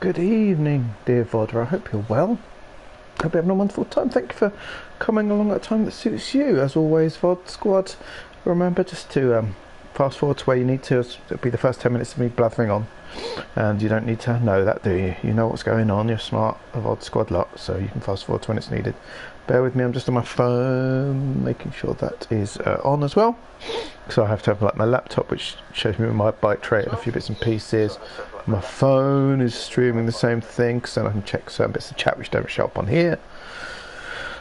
Good evening, dear Vodra. I hope you're well. Hope you're having a wonderful time. Thank you for coming along at a time that suits you. As always, Vod Squad, remember just to fast forward to where you need to. It'll be the first 10 minutes of me blathering on. And you don't need to know that, do you? You know what's going on. You're smart, a Vod Squad lot, so you can fast forward to when it's needed. Bear with me, I'm just on my phone, making sure that is on as well. So I have to have like my laptop, which shows me my bike tray and a few bits and pieces. My phone is streaming the same thing, so I can check certain bits of chat which don't show up on here.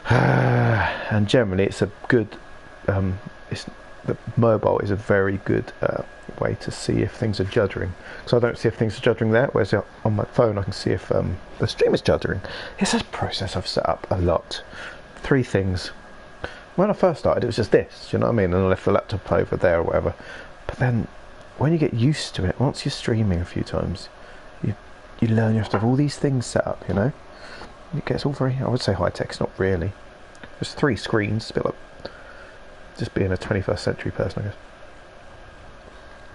And generally, it's a good. The mobile is a very good way to see if things are juddering. So I don't see if things are juddering there, whereas on my phone I can see if the stream is juddering. It's a process I've set up a lot. 3 things. When I first started, it was just this, you know what I mean? And I left the laptop over there or whatever. But then, when you get used to it, once you're streaming a few times, you learn you have to have all these things set up, you know? It gets all very, I would say high tech, it's not really. There's 3 screens, a bit like just being a 21st century person, I guess.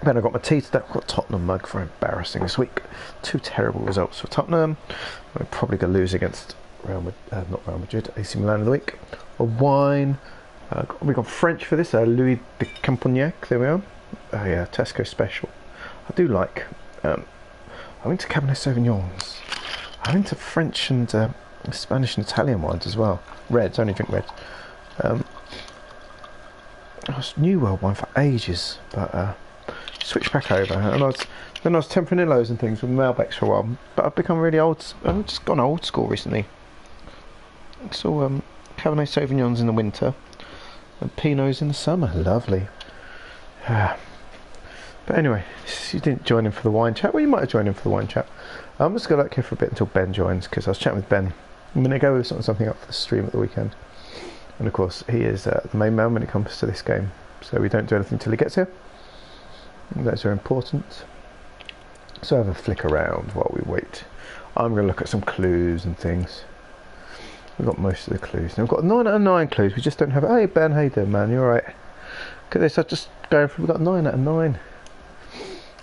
Then I got my tea today. I've got Tottenham mug for embarrassing this week. 2 terrible results for Tottenham. We're probably going to lose against not Real Madrid, AC Milan of the week. A wine. We got French for this. Louis de Campagnac. There we are. Oh yeah, Tesco special. I do like. I'm into Cabernet Sauvignons. I'm into French and Spanish and Italian wines as well. Reds. I only drink reds. I was New World wine for ages, but switched back over, and then I was Tempranillos and things with Malbecs for a while. But I've become really old. I've just gone old school recently. So Cabernet Sauvignons in the winter and Pinots in the summer. Lovely. But anyway, you didn't join in for the wine chat. Well, you might have joined in for the wine chat. I'm just going to here for a bit until Ben joins, because I was chatting with Ben a minute ago. We were sorting something up for the stream at the weekend, and of course he is the main man when it comes to this game, so we don't do anything until he gets here. Those are important. So have a flick around while we wait. I'm going to look at some clues and things. We've got most of the clues. Now we've got 9 out of 9 clues. We just don't have. Hey Ben, how you doing, man? You alright? Look at this. I'm just going through. We've got 9 out of 9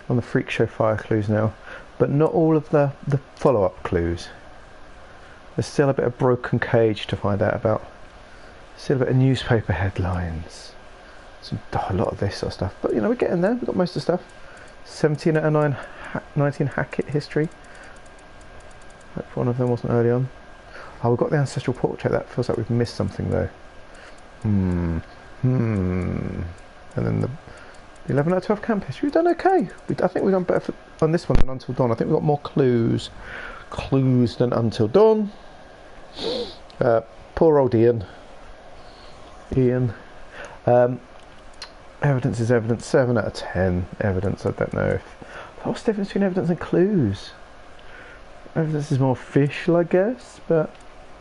on the Freak Show Fire clues now, but not all of the follow-up clues. There's still a bit of broken cage to find out about. Still a bit of newspaper headlines. A lot of this sort of stuff, but you know, we're getting there. We've got most of the stuff. 17 out of 9 19 Hackett history. Hope one of them wasn't early on. Oh, we've got the ancestral portrait. That feels like we've missed something though. And then the 11 out of 12 camp history. We've done okay. I think we've done better on this one than Until Dawn. I think we've got more clues than Until Dawn. Poor old Ian. Evidence is evidence. 7 out of 10 evidence. I don't know if what's the difference between evidence and clues. Evidence is more official, I guess, but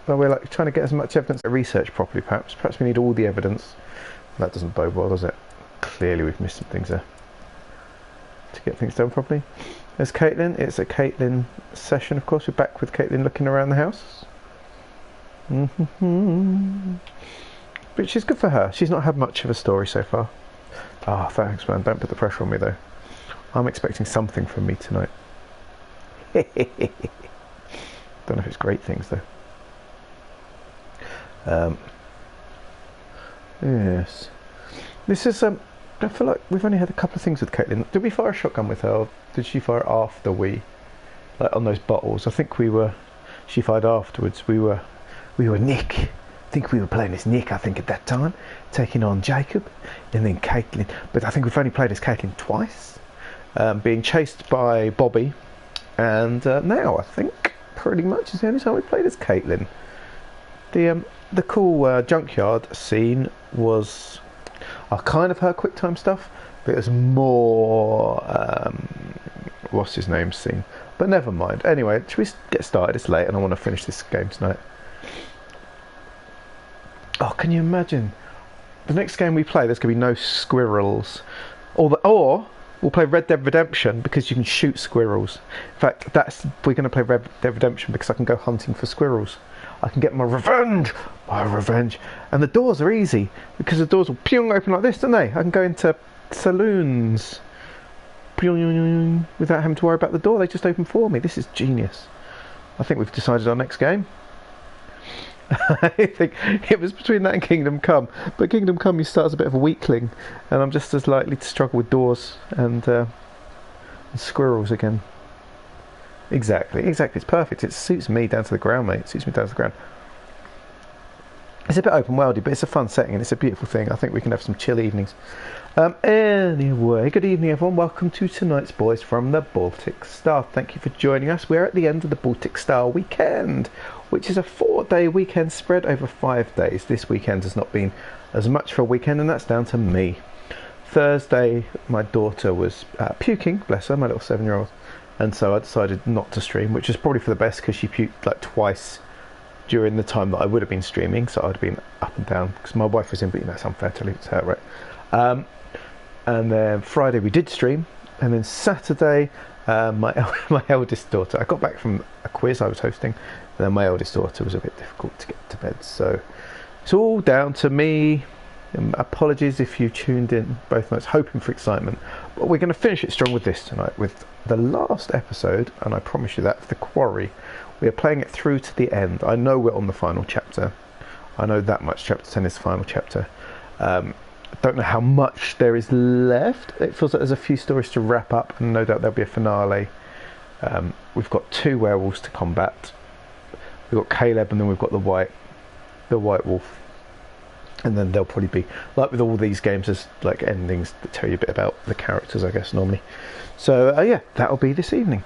we're like trying to get as much evidence to research properly. Perhaps we need all the evidence. That doesn't bode well, does it? Clearly we've missed some things there to get things done properly. There's Caitlin. It's a Caitlin session, of course. We're back with Caitlin looking around the house. Which is good for her. She's not had much of a story so far. Ah, thanks, man. Don't put the pressure on me, though. I'm expecting something from me tonight. Don't know if it's great things, though. Yes. This is, I feel like we've only had a couple of things with Caitlin. Did we fire a shotgun with her, or did she fire after we, like on those bottles? I think she fired afterwards. We were Nick. I think we were playing as Nick, I think, at that time, taking on Jacob, and then Caitlin. But I think we've only played as Caitlin twice, being chased by Bobby, and now I think pretty much is the only time we played as Caitlin. The cool junkyard scene was kind of her quick time stuff, but it was more what's his name scene. But never mind. Anyway, should we get started? It's late, and I want to finish this game tonight. Oh, can you imagine? The next game we play, there's going to be no squirrels. Or we'll play Red Dead Redemption because you can shoot squirrels. In fact, we're going to play Red Dead Redemption because I can go hunting for squirrels. I can get my revenge. And the doors are easy because the doors will open like this, don't they? I can go into saloons without having to worry about the door. They just open for me. This is genius. I think we've decided our next game. I think it was between that and Kingdom Come, but Kingdom Come you start as a bit of a weakling, and I'm just as likely to struggle with doors and squirrels again. Exactly. It's perfect. It suits me down to the ground, mate. It suits me down to the ground. It's a bit open worldy, but it's a fun setting and it's a beautiful thing. I think we can have some chill evenings. Anyway, good evening everyone. Welcome to tonight's Boys from the Baltic Star. Thank you for joining us. We're at the end of the Baltic Star weekend, which is a 4-day weekend spread over 5 days. This weekend has not been as much for a weekend, and that's down to me. Thursday, my daughter was puking, bless her, my little 7-year-old, and so I decided not to stream, which is probably for the best because she puked like twice during the time that I would have been streaming, so I'd have been up and down because my wife was in, but it's unfair to leave it to her, right? And then Friday we did stream, and then Saturday my eldest daughter, I got back from a quiz I was hosting, and then my eldest daughter was a bit difficult to get to bed, so it's all down to me. Apologies if you tuned in both nights hoping for excitement, but we're going to finish it strong with this tonight, with the last episode, and I promise you that, for the Quarry. We are playing it through to the end. I know we're on the final chapter. I know that much. Chapter 10 is the final chapter. I don't know how much there is left. It feels like there's a few stories to wrap up, and no doubt there'll be a finale. We've got 2 werewolves to combat. We've got Caleb, and then we've got the white wolf. And then there'll probably be, like with all these games, there's like endings that tell you a bit about the characters, I guess, normally. So yeah, that'll be this evening.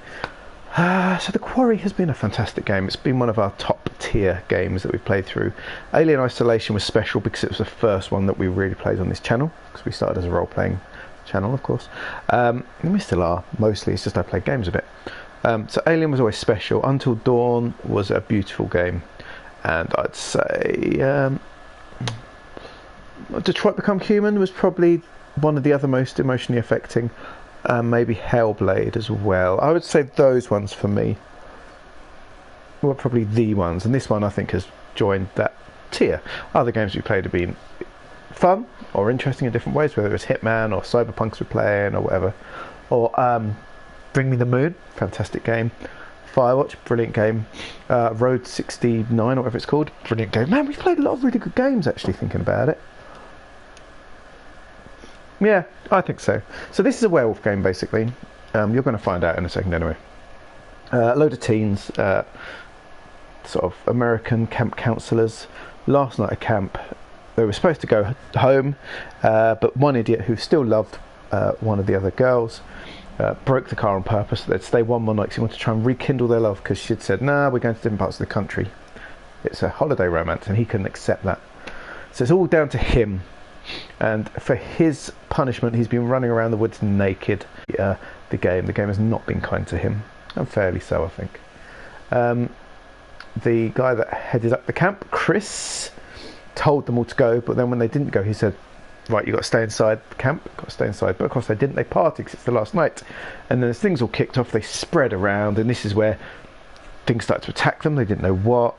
So the Quarry has been a fantastic game. It's been one of our top tier games that we've played through. Alien Isolation was special because it was the first one that we really played on this channel, because we started as a role-playing channel, of course. And we still are, mostly. It's just I played games a bit. So Alien was always special. Until Dawn was a beautiful game. And I'd say Detroit Become Human was probably one of the other most emotionally affecting. Maybe Hellblade as well. I would say those ones for me were probably the ones, and this one I think has joined that tier. Other games we played have been fun or interesting in different ways, whether it was Hitman or Cyberpunks we're playing or whatever, or Bring Me the Moon, fantastic game. Firewatch, brilliant game. Road 69 or whatever it's called, brilliant game. Man, we've played a lot of really good games actually, thinking about it. Yeah, I think so. So this is a werewolf game, basically. You're going to find out in a second anyway. A load of teens, sort of American camp counsellors. Last night at camp, they were supposed to go home, but one idiot who still loved one of the other girls broke the car on purpose. They'd stay one more night because he wanted to try and rekindle their love, because she'd said, nah, we're going to different parts of the country. It's a holiday romance, and he couldn't accept that. So it's all down to him. And for his punishment, he's been running around the woods naked. The game has not been kind to him, and fairly so, I think. The guy that headed up the camp, Chris, told them all to go, but then when they didn't go, he said, right, you've got to stay inside the camp, got to stay inside. But of course they didn't. They partied because it's the last night, and then as things all kicked off, they spread around, and this is where things started to attack them. They didn't know what.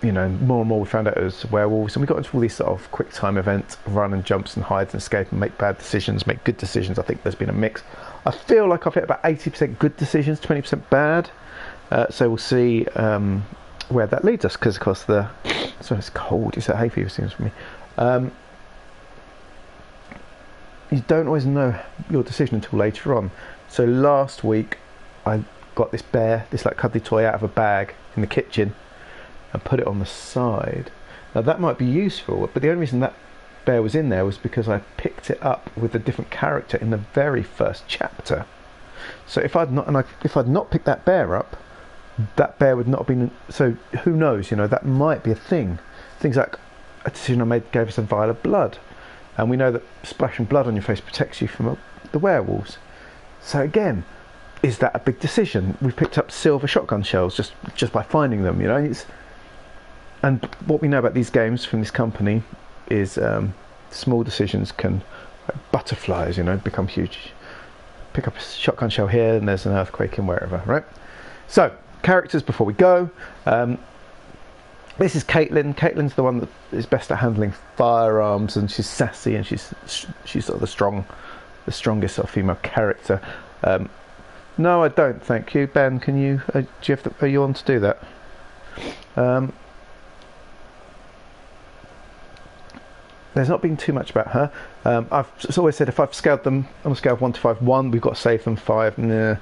You know, more and more we found out it was werewolves, and we got into all these sort of quick time events, run and jumps and hides and escape and make bad decisions, make good decisions. I think there's been a mix. I feel like I've hit about 80% good decisions, 20% bad. So we'll see where that leads us, because of course so it's cold. It's a hay fever seems for me. You don't always know your decision until later on. So last week I got this bear, this like cuddly toy, out of a bag in the kitchen and put it on the side. Now that might be useful, but the only reason that bear was in there was because I picked it up with a different character in the very first chapter. So if I'd not picked that bear up, that bear would not have been. So who knows? You know, that might be a thing. Things like a decision I made gave us a vial of blood, and we know that splashing blood on your face protects you from the werewolves. So again, is that a big decision? We picked up silver shotgun shells just by finding them. You know, and what we know about these games from this company is small decisions can, like butterflies, you know, become huge. Pick up a shotgun shell here and there's an earthquake in wherever, right? So, characters before we go. This is Caitlin. Caitlin's the one that is best at handling firearms, and she's sassy, and she's sort of the strongest sort of female character. No, I don't. Thank you, Ben. Can you? Do you have are you on to do that? There's not been too much about her. I've always said if I've scaled them on a scale of 1 to 5, 1, we've got to save them. 5, nah,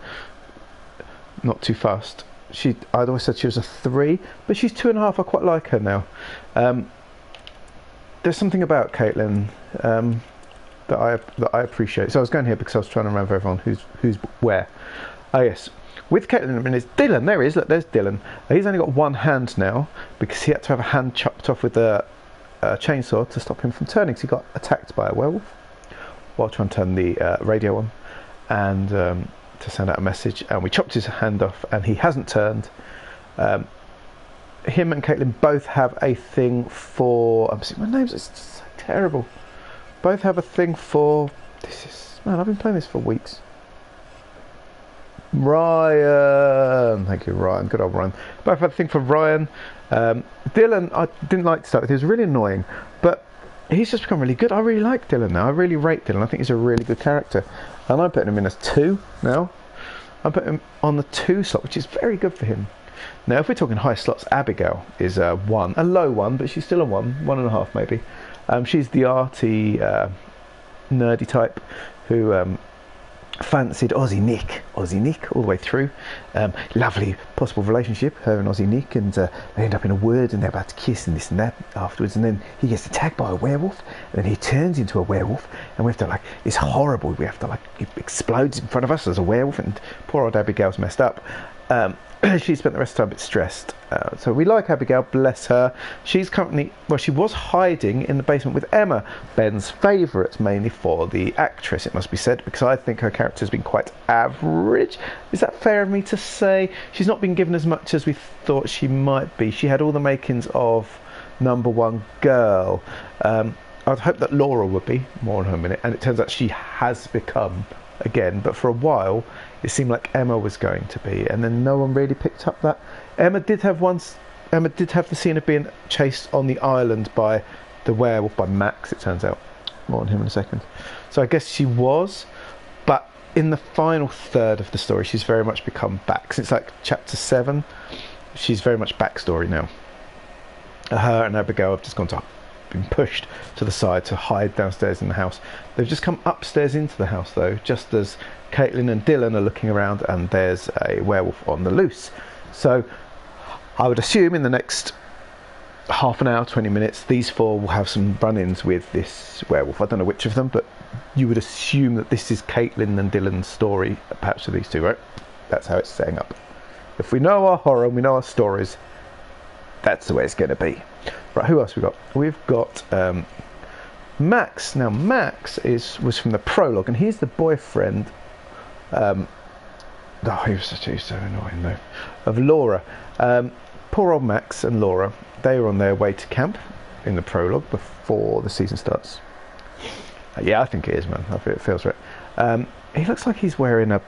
not too fast. I'd always said she was a 3, but she's 2.5. I quite like her now. There's something about Caitlin that I appreciate. So I was going here because I was trying to remember everyone who's where. Oh yes, with Caitlin, I mean, it's Dylan. There he is. Look, there's Dylan. He's only got one hand now because he had to have a hand chopped off with a chainsaw to stop him from turning. So he got attacked by a werewolf while trying to turn the radio on and to send out a message. And we chopped his hand off, and he hasn't turned. Him and Caitlin both have a thing for. I'm seeing my names. It's so terrible. Both have a thing for. Man, I've been playing this for weeks. Ryan, thank you, Ryan. Good old Ryan. Both have a thing for Ryan. Dylan, I didn't like to start with. He was really annoying, but he's just become really good. I really like Dylan now. I really rate Dylan. I think he's a really good character, and I'm putting him in as 2 now. I'm putting him on the 2 slot, which is very good for him. Now, if we're talking high slots, Abigail is a 1, a low 1, but she's still a 1.5 maybe. She's the arty, nerdy type who fancied Aussie Nick all the way through. Lovely possible relationship, her and Aussie Nick, and they end up in a wood and they're about to kiss and this and that afterwards, and then he gets attacked by a werewolf, and then he turns into a werewolf, and we have to it's horrible, we have to it explodes in front of us as a werewolf, and poor old Abigail's messed up. She spent the rest of the time a bit stressed. So we like Abigail, bless her. She's currently, she was hiding in the basement with Emma, Ben's favourite, mainly for the actress, it must be said, because I think her character has been quite average. Is that fair of me to say? She's not been given as much as we thought she might be. She had all the makings of #1 girl. I'd hope that Laura would be, more in her minute, and it turns out she has become again, but for a while it seemed like Emma was going to be, and then no one really picked up that. Emma did have the scene of being chased on the island by the werewolf, by Max, it turns out. More on him in a second. So I guess she was, but in the final third of the story she's very much become back. Since chapter 7 she's very much backstory now. Her and Abigail have just been pushed to the side to hide downstairs in the house. They've just come upstairs into the house though, just as Caitlin and Dylan are looking around, and there's a werewolf on the loose. So I would assume in the next half an hour, 20 minutes, these 4 will have some run-ins with this werewolf. I don't know which of them, but you would assume that this is Caitlin and Dylan's story, perhaps with these 2, right? That's how it's setting up. If we know our horror and we know our stories, that's the way it's going to be. Right, who else we got? We've got Max. Now Max was from the prologue, and he's the boyfriend. He was so annoying though. Of Laura. Poor old Max and Laura. They were on their way to camp in the prologue before the season starts. Yeah, I think it is, man. I feel it feels right. He looks like he's wearing a.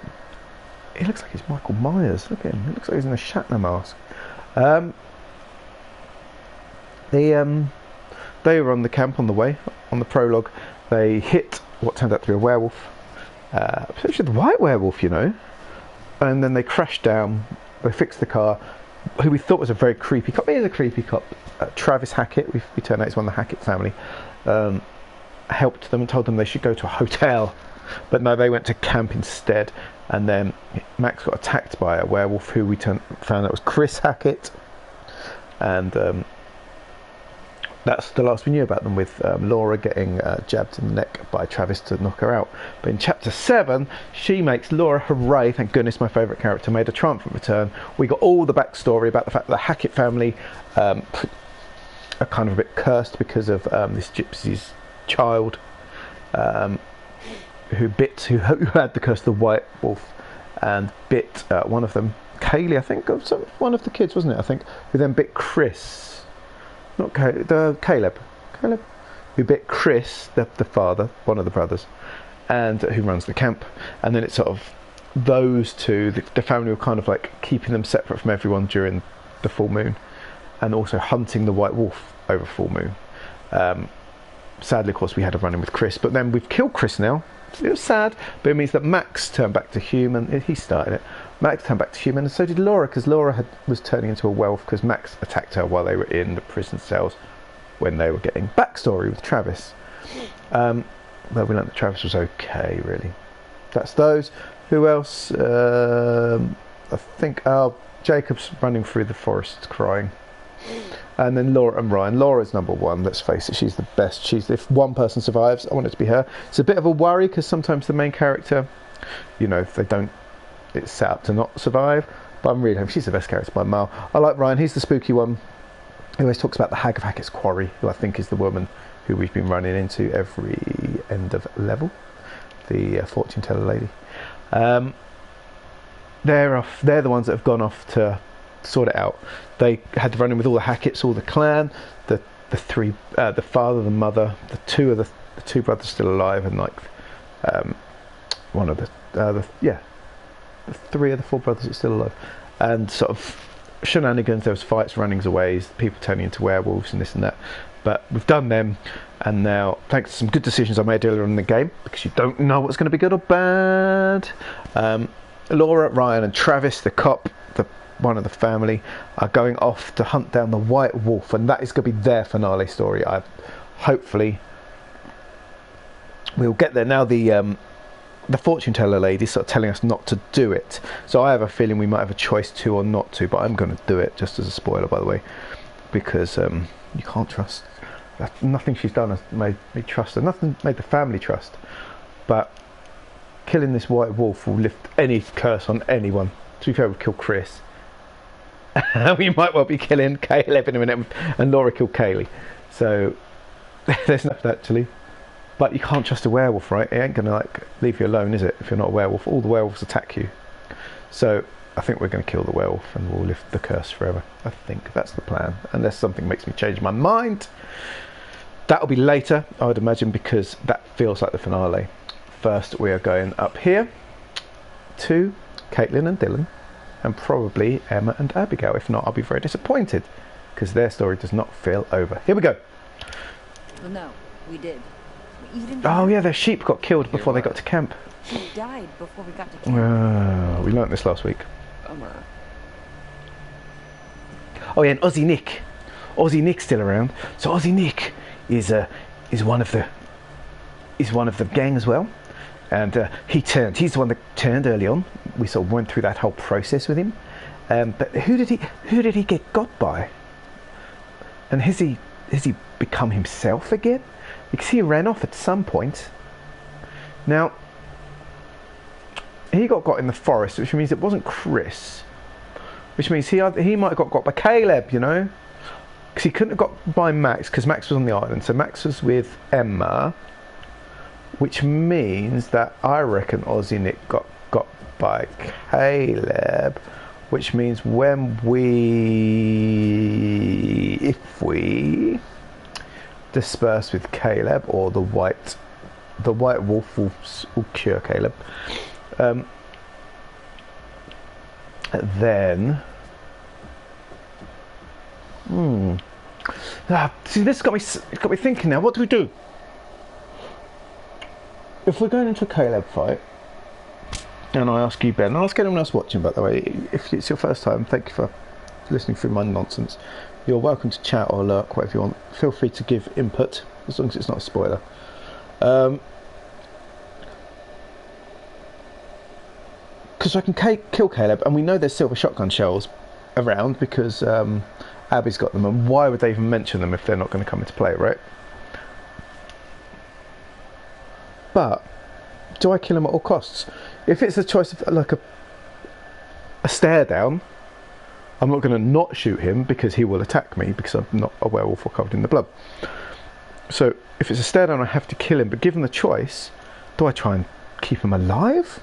He looks like he's Michael Myers. Look at him. He looks like he's in a Shatner mask. They were on the camp on the way, on the prologue. They hit what turned out to be a werewolf. Especially the white werewolf, you know. And then they crashed down. They fixed the car. Who we thought was a very creepy cop. He is a creepy cop. Travis Hackett, we turned out he's one of the Hackett family. Helped them and told them they should go to a hotel. But no, they went to camp instead. And then Max got attacked by a werewolf who we found out was Chris Hackett. And that's the last we knew about them, with Laura getting jabbed in the neck by Travis to knock her out. But in chapter 7, she makes Laura, hooray, thank goodness, my favourite character, made a triumphant return. We got all the backstory about the fact that the Hackett family are kind of a bit cursed because of this gypsy's child who had the curse of the white wolf and bit one of them, Kaylee, I think, one of the kids, wasn't it, I think, who then bit Chris. Not Caleb, who bit Chris, the father, one of the brothers, and who runs the camp. And then it's sort of those two, the family were kind of keeping them separate from everyone during the full moon, and also hunting the white wolf over full moon. sadly, of course, we had a run-in with Chris, but then we've killed Chris now. It was sad, but it means that Max turned back to human. He started it. Max turned back to human, and so did Laura, because Laura was turning into a werewolf because Max attacked her while they were in the prison cells when they were getting backstory with Travis. Well, we learned that Travis was okay, really. That's those. Who else? I think Jacob's running through the forest crying. And then Laura and Ryan. Laura's number one, let's face it, she's the best. If one person survives, I want it to be her. It's a bit of a worry because sometimes the main character, you know, if they don't, it's set up to not survive. But I'm really hoping she's the best character by a mile. I like Ryan, he's the spooky one. He always talks about the Hag of Hackett's Quarry, who I think is the woman who we've been running into every end of level. The fortune teller lady. They're the ones that have gone off to sort it out. They had to run in with all the Hacketts, all the clan, the three, the father, the mother, the two brothers still alive, and like one of the three of the four brothers are still alive, and sort of shenanigans. There was fights, runnings away, people turning into werewolves and this and that. But we've done them, and now thanks to some good decisions I made earlier in the game, because you don't know what's going to be good or bad. Laura, Ryan, and Travis, the cop, one of the family, are going off to hunt down the White Wolf, and that is going to be their finale story. Hopefully we'll get there. Now the fortune teller lady is sort of telling us not to do it, so I have a feeling we might have a choice to or not to, but I'm going to do it, just as a spoiler, by the way, because you can't trust. Nothing she's done has made me trust her. Nothing made the family trust. But killing this White Wolf will lift any curse on anyone. To be fair, we've killed Chris. We might well be killing Caleb in a minute, and Laura killed Kaylee. So there's nothing actually. But you can't trust a werewolf, right? It ain't gonna like leave you alone, is it? If you're not a werewolf, all the werewolves attack you. So I think we're going to kill the werewolf and we'll lift the curse forever. I think that's the plan, unless something makes me change my mind. That'll be later, I would imagine, because that feels like the finale. First, we are going up here to Caitlin and Dylan, and probably Emma and Abigail. If not, I'll be very disappointed, because their story does not feel over. Here we go. Well, no, we did. Oh yeah, their sheep got killed before they got to camp. She died before we got to camp. We learnt this last week. Bummer. Oh yeah, and Aussie Nick. Aussie Nick's still around. So Aussie Nick is one of the gang as well, and he's the one that turned early on. We sort of went through that whole process with him. But who did he get got by? And has he become himself again? Because he ran off at some point. Now he got in the forest, which means it wasn't Chris. Which means he might have got by Caleb, you know, because he couldn't have got by Max, because Max was on the island. So Max was with Emma, which means that I reckon Aussie Nick got by Caleb, which means if we disperse with Caleb, or the White Wolf will cure Caleb. Then see, this got me thinking now. What do we do if we're going into a Caleb fight? And I ask you, Ben, and I ask anyone else watching, by the way, if it's your first time, thank you for listening through my nonsense. You're welcome to chat or lurk, whatever you want. Feel free to give input, as long as it's not a spoiler. Because I can kill Caleb, and we know there's silver shotgun shells around because Abby's got them, and why would they even mention them if they're not going to come into play, right? But do I kill him at all costs? If it's a choice of like a stare down, I'm not going to not shoot him because he will attack me because I'm not a werewolf or covered in the blood. So if it's a stare down, I have to kill him. But given the choice, do I try and keep him alive?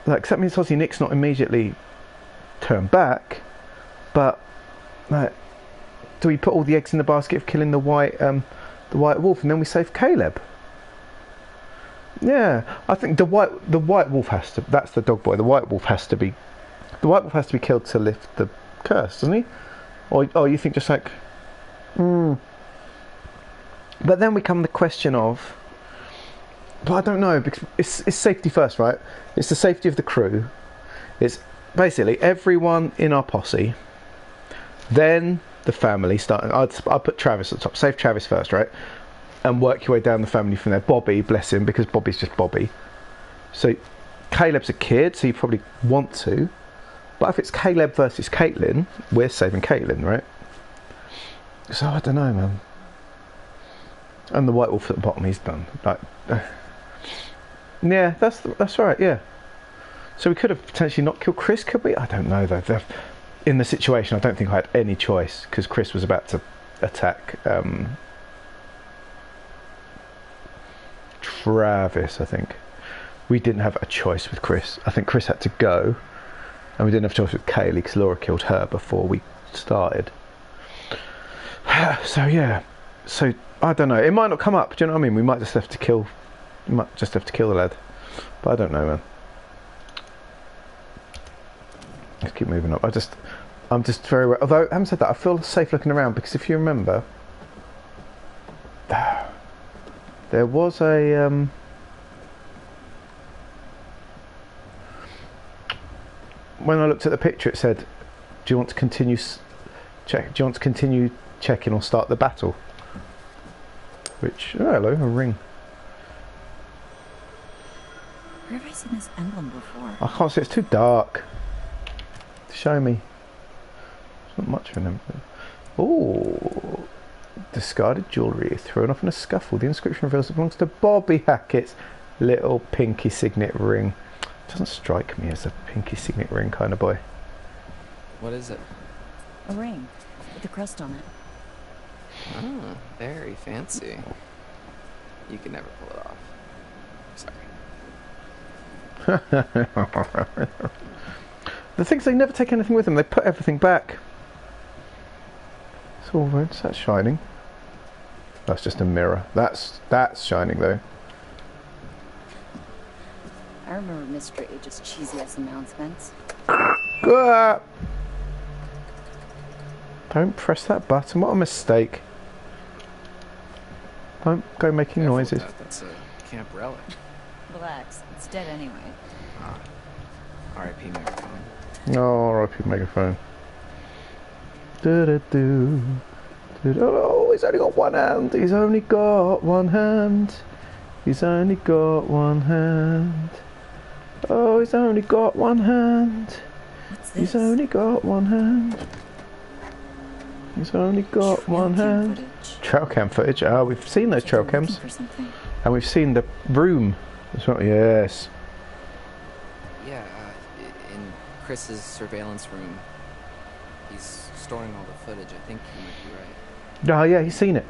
Like, that means Aussie Nick's not immediately turned back, but like, do we put all the eggs in the basket of killing the white wolf, and then we save Caleb? Yeah, I think the white wolf has to. That's the dog boy. The white wolf has to be killed to lift the curse, doesn't he? Or you think just like, But then we come the question of, but I don't know, because it's safety first, right? It's the safety of the crew. It's basically everyone in our posse, then the family. Starting, I'd put Travis at the top. Save Travis first, right? And work your way down the family from there. Bobby, bless him, because Bobby's just Bobby. So Caleb's a kid, so you probably want to. But if it's Caleb versus Caitlin, we're saving Caitlin, right? So I don't know, man. And the White Wolf at the bottom, he's done. Like, yeah, that's right. Yeah. So we could have potentially not killed Chris, could we? I don't know though. In the situation, I don't think I had any choice because Chris was about to attack Travis. I think we didn't have a choice with Chris. I think Chris had to go, and we didn't have a choice with Kaylee because Laura killed her before we started. So yeah. So I don't know. It might not come up. Do you know what I mean? We might just have to kill. We might just have to kill the lad. But I don't know, man. Let's keep moving up. I'm just very. Although I haven't said that, I feel safe looking around because if you remember, there was a. When I looked at the picture, it said, "Do you want to continue check? Do you want to continue checking or start the battle?" Which, oh, hello, a ring. Where have I seen this emblem before? I can't see, it's too dark. Show me. It's not much of an emblem. Oh, discarded jewellery thrown off in a scuffle. The inscription reveals it belongs to Bobby Hackett's little pinky signet ring. Doesn't strike me as a pinky signet ring kind of boy. What is it? A ring with a crest on it. Oh, very fancy. You can never pull it off. Sorry. The things, they never take anything with them. They put everything back. It's all red. That's shining. That's just a mirror. That's shining though. I remember Mr. H's cheesy-ass announcements. Ah! Don't press that button. What a mistake. Don't go making Careful noises. with that. That's a camp relic. Relax, it's dead anyway. R.I.P. microphone. Oh, R.I.P. megaphone. Do-do-do. Oh, he's only got one hand. He's only got one hand. He's only got one hand. Oh, he's only got one hand. What's this? He's only got one hand. He's only got one hand. Footage. Trail cam footage. Ah, we've seen those trail cams. For something. And we've seen the room as well. Yes. Yeah, in Chris's surveillance room, he's storing all the footage. I think you might be right. Oh, yeah, he's seen it.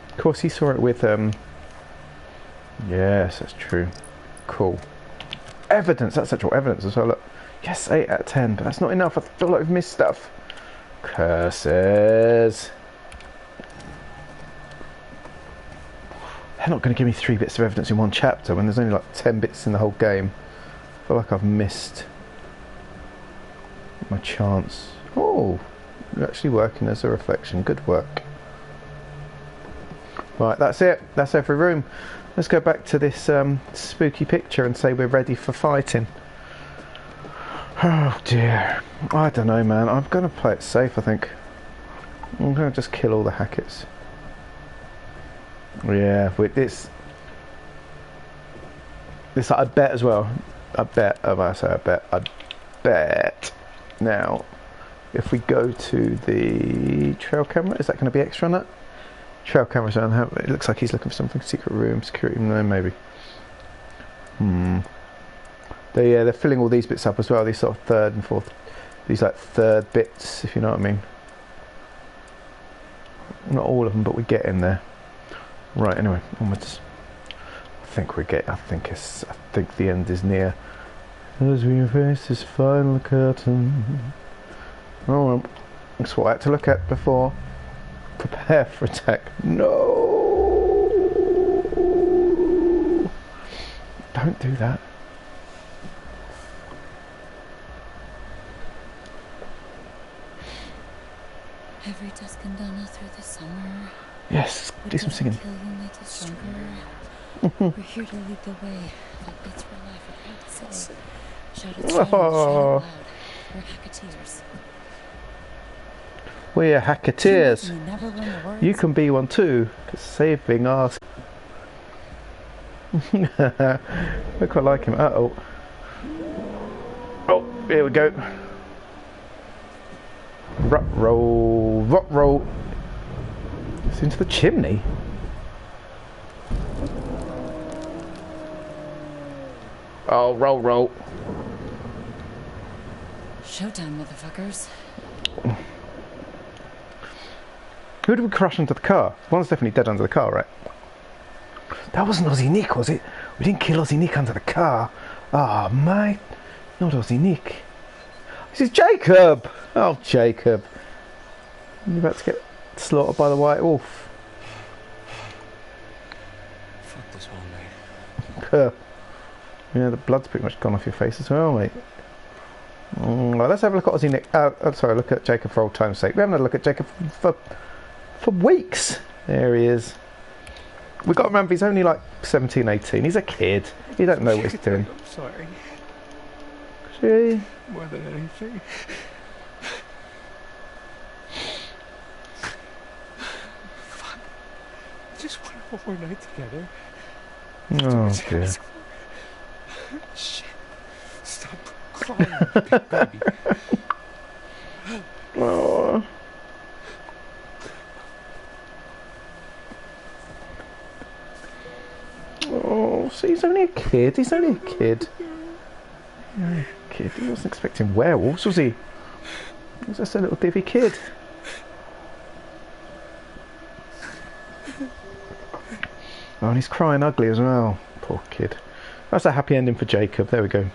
Of course, he saw it with, yes, that's true. Cool. Evidence, that's actual evidence as well. Look. Yes, 8 out of 10, but that's not enough. I feel like we've missed stuff. Curses. They're not going to give me 3 bits of evidence in one chapter when there's only like 10 bits in the whole game. I feel like I've missed my chance. Oh, you're actually working as a reflection. Good work. Right, that's it. That's every room. Let's go back to this spooky picture and say we're ready for fighting. Oh dear. I don't know, man. I'm going to play it safe, I think. I'm going to just kill all the Hacketts. Yeah, with this I bet as well. I bet now if we go to the trail camera, is that going to be extra on that? Trail cameras on. It looks like he's looking for something. Secret room, security room, maybe. They're filling all these bits up as well. These sort of third and fourth, these like third bits, if you know what I mean. Not all of them, but we get in there. Right. Anyway, onwards. I think the end is near. As we face this final curtain. Oh, that's what I had to look at before. Prepare for attack. No! Don't do that. Every dusk and dawn through the summer. Yes, do some singing. Kill you make you stronger. We're here to lead the way. That's what I forgot to say. Shout it strong, shout it loud. We're hacketeers. We're hacketeers. You never learn the words. You can be one too. 'Cause saving us. I quite like him. Uh-oh. Oh, here we go. Rut roll. Rut roll. It's into the chimney. Oh, roll, roll. Showtime, motherfuckers. Who did we crash into the car? One's definitely dead under the car, right? That wasn't Aussie Nick, was it? We didn't kill Aussie Nick under the car. Ah, mate. Not Aussie Nick. This is Jacob! Oh, Jacob. You're about to get slaughtered by the White Wolf. Fuck this one, mate. Yeah, the blood's pretty much gone off your face as well, mate. Well, let's have a look at Aussie Nick. Sorry, look at Jacob for old time's sake. We haven't had a look at Jacob for weeks. There he is. We've got to remember he's only like 17, 18. He's a kid. He don't know what he's doing. I'm sorry. See? More than anything. Fuck. I just want one more night together. Oh, dear. Shit. Stop crying, big baby. Oh. Oh, see, he's only a kid. He's only a kid. He's only a kid. He wasn't expecting werewolves, was he? He was just a little divvy kid. Oh, and he's crying ugly as well. Poor kid. That's a happy ending for Jacob. There we go.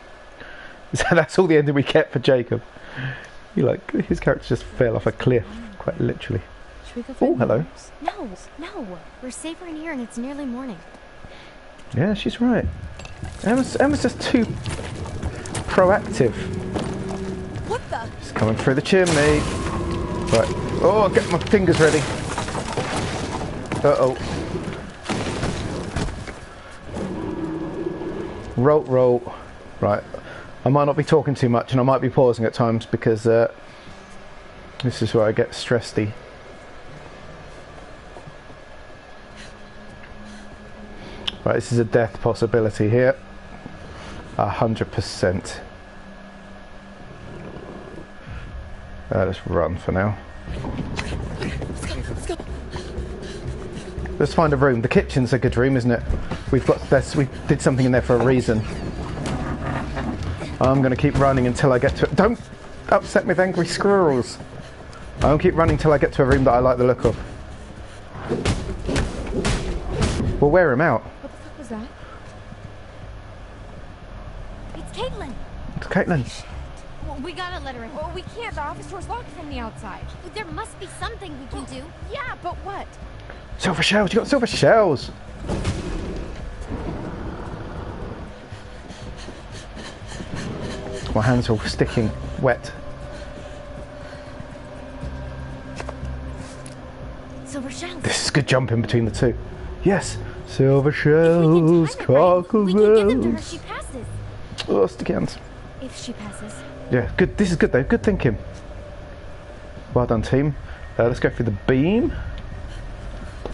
So that's all the ending we get for Jacob. His character just fell off a cliff, quite literally. Should we go Oh, find hello. others? No, we're safer in here and it's nearly morning. Yeah, she's right. Emma's just too proactive. What the? She's coming through the chimney. Right. Oh, get my fingers ready. Uh-oh. Roll, roll. Right. I might not be talking too much and I might be pausing at times because this is where I get stressedy. Right, this is a death possibility here. 100%. Let's run for now. Let's go. Let's find a room. The kitchen's a good room, isn't it? We did something in there for a reason. I'm going to keep running until I get to it. Don't upset me with angry squirrels. I'll keep running till I get to a room that I like the look of. We'll wear him out. What the fuck was that? It's Caitlin! It's Caitlin. Well, we gotta let her in. Well, we can't. The office door's locked from the outside. There must be something we can do. Yeah, but what? Silver shells. You got silver shells. My hands are all sticking wet. Silver shells. This is good jumping between the two. Yes. Silver If we can shells, time it right, we can give them to her cockles. if she passes. Oh, sticky hands. If she passes. Yeah, good. This is good though. Good thinking. Well done, team. Let's go through the beam.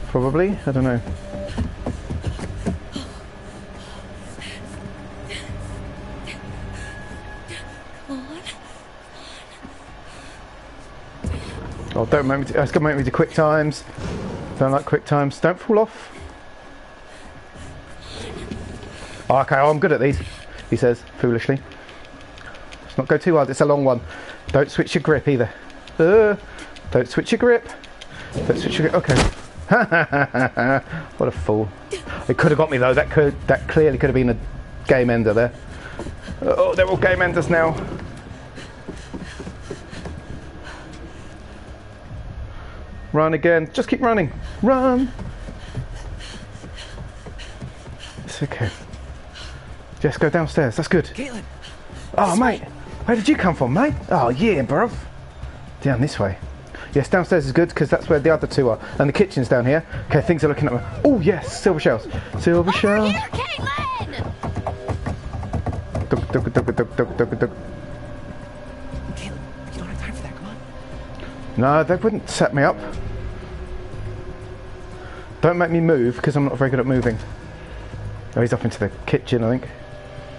Probably. I don't know. Oh, don't make me. It's gonna make me do quick times. Don't like quick times. Don't fall off. Oh, okay, I'm good at these. He says foolishly. Let's not go too hard. It's a long one. Don't switch your grip either. Don't switch your grip. Don't switch your grip. Okay. What a fool. It could have got me though. That clearly could have been a game ender there. Oh, they're all game enders now. Run again. Just keep running. Run. It's okay. Just go downstairs. That's good. Caitlin! Oh, mate. Where did you come from, mate? Oh, yeah, bruv. Down this way. Yes, downstairs is good because that's where the other two are. And the kitchen's down here. Okay, things are looking up. Oh, yes, silver shells. Silver shells. Here, Caitlin! Dug, dug, dug, dug, dug, dug, dug. Caleb, you don't have time for that. Come on. No, they wouldn't set me up. Don't make me move because I'm not very good at moving. Oh, he's off into the kitchen, I think.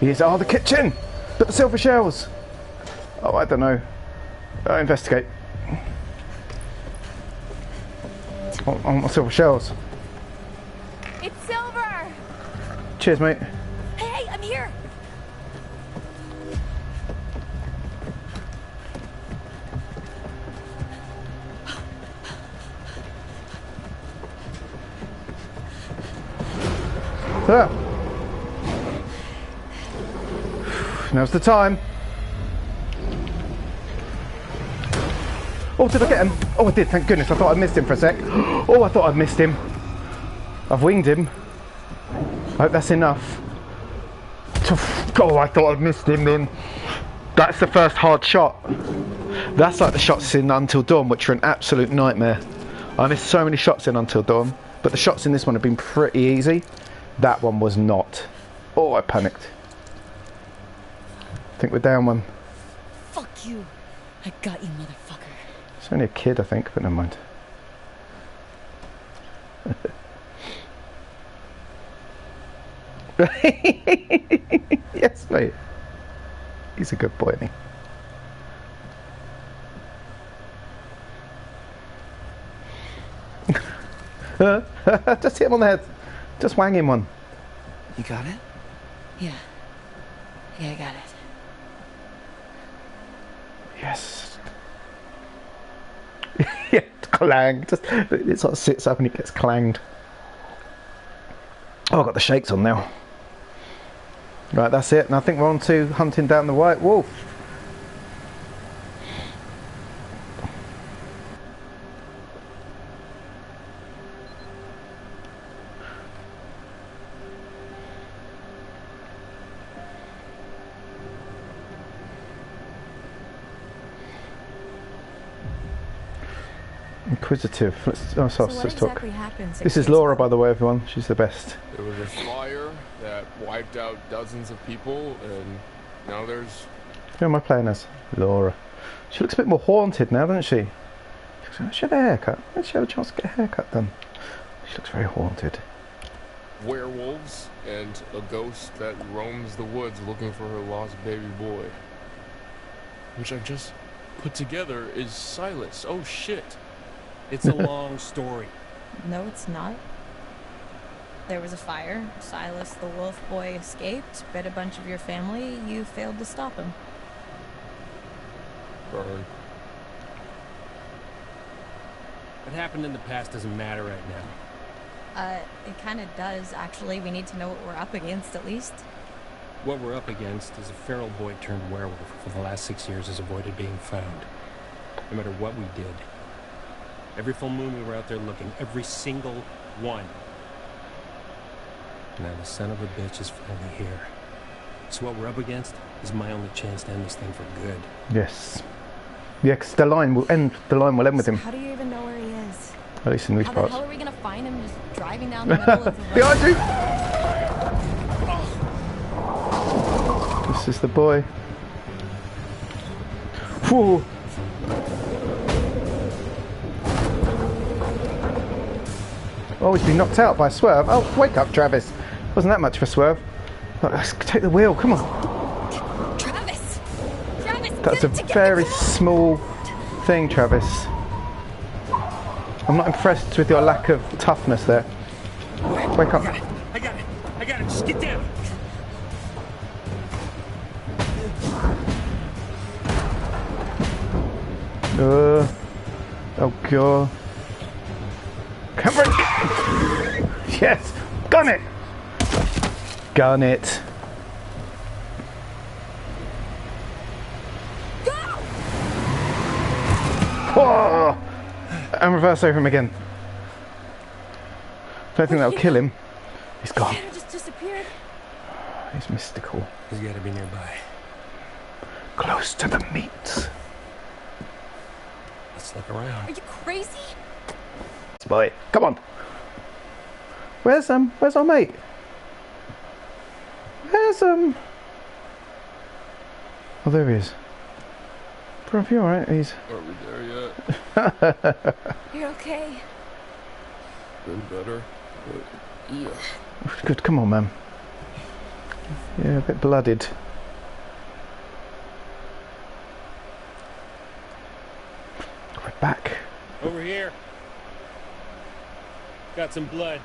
He is. Oh, the kitchen! But the silver shells! Oh, I don't know. Investigate. On my silver shells. It's Silver! Cheers, mate. Hey, I'm here! Ah. Now's the time. Oh, did I get him? Oh, I did, thank goodness. I thought I missed him for a sec. Oh, I thought I'd missed him. I've winged him. I hope that's enough. Oh, I thought I'd missed him then. That's the first hard shot. That's like the shots in Until Dawn, which are an absolute nightmare. I missed so many shots in Until Dawn, but the shots in this one have been pretty easy. That one was not. Oh, I panicked. I think we're down one. Fuck you. I got you, motherfucker. It's only a kid, I think, but never mind. Yes, mate. He's a good boy, isn't he? Just hit him on the head. Just wang him one. You got it? Yeah. Yeah, I got it. Yes. Yeah, clang. Just, it sort of sits up and it gets clanged. Oh, I've got the shakes on now. Right, that's it. And I think we're on to hunting down the white wolf. Inquisitive. Let's So what talk. exactly happened? This is Laura, by the way, everyone. She's the best. There was a fire that wiped out dozens of people, and now there's... Who am I playing as? Laura. She looks a bit more haunted now, doesn't she? She had a haircut. When did she have a chance to get a haircut done? She looks very haunted. werewolves and a ghost that roams the woods looking for her lost baby boy. Which I've just put together is Silas. Oh shit. It's a long story. No, it's not. There was a fire. Silas the wolf boy escaped, bit a bunch of your family. You failed to stop him. Burn. What happened in the past doesn't matter right now. It kind of does, actually. We need to know what we're up against, at least. What we're up against is a feral boy turned werewolf who for the last 6 years has avoided being found. No matter what we did. Every full moon we were out there looking. Every single one. Now the son of a bitch is finally here. So what we're up against is my only chance to end this thing for good. Yes. Yeah, because the line will end with him. How do you even know where he is? At least in these How the parts. hell are we gonna find him just driving down the middle of the road? Behind you! This is the boy. Whoa. Oh, he's been knocked out by a swerve. Oh, wake up, Travis. Wasn't that much of a swerve. Look, let's take the wheel, come on. Travis! Travis, That's a get it together, very come on! small thing, Travis. I'm not impressed with your lack of toughness there. Wake up. I got it. Just get down. Oh god. Cameron! Yes! Gun it! Gun it. Oh! And reverse over him again. Don't think that'll kill him. He's gone. Tanner just disappeared. He's mystical. He's got to be nearby. Close to the meat. Let's look around. Are you crazy? Boy, come on. Where's our mate? Where's Oh, there he is. Bro, you alright? He's. Are we there yet? You're okay. Been better. But yeah. Good, come on, man. Yeah, a bit blooded. We're back. Over here. Got some blood.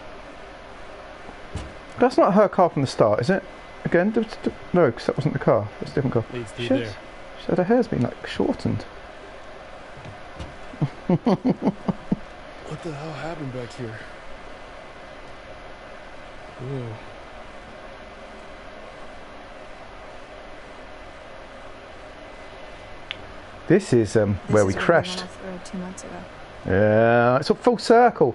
That's not her car from the start, is it? Again? No, because that wasn't the car. That's a different car. Leads through Shit. there. So her hair's been like shortened. What the hell happened back here? Whoa. This is where we crashed. Off the road 2 months ago. Yeah, it's a full circle.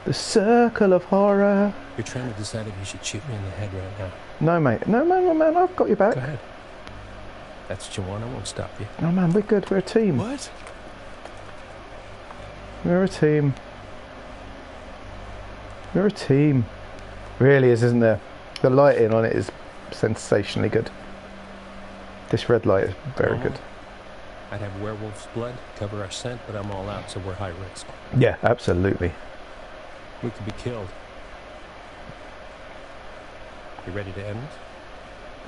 The circle of horror. You're trying to decide if you should shoot me in the head right now. No, mate. No, man, I've got your back. Go ahead. That's what you want. I won't stop you. No, man, we're good. We're a team. What? We're a team. We're a team. Really is, isn't there? The lighting on it is sensationally good. This red light is very good. I'd have werewolf's blood, cover our scent, but I'm all out, so we're high risk. Yeah, absolutely. We could be killed. You ready to end this?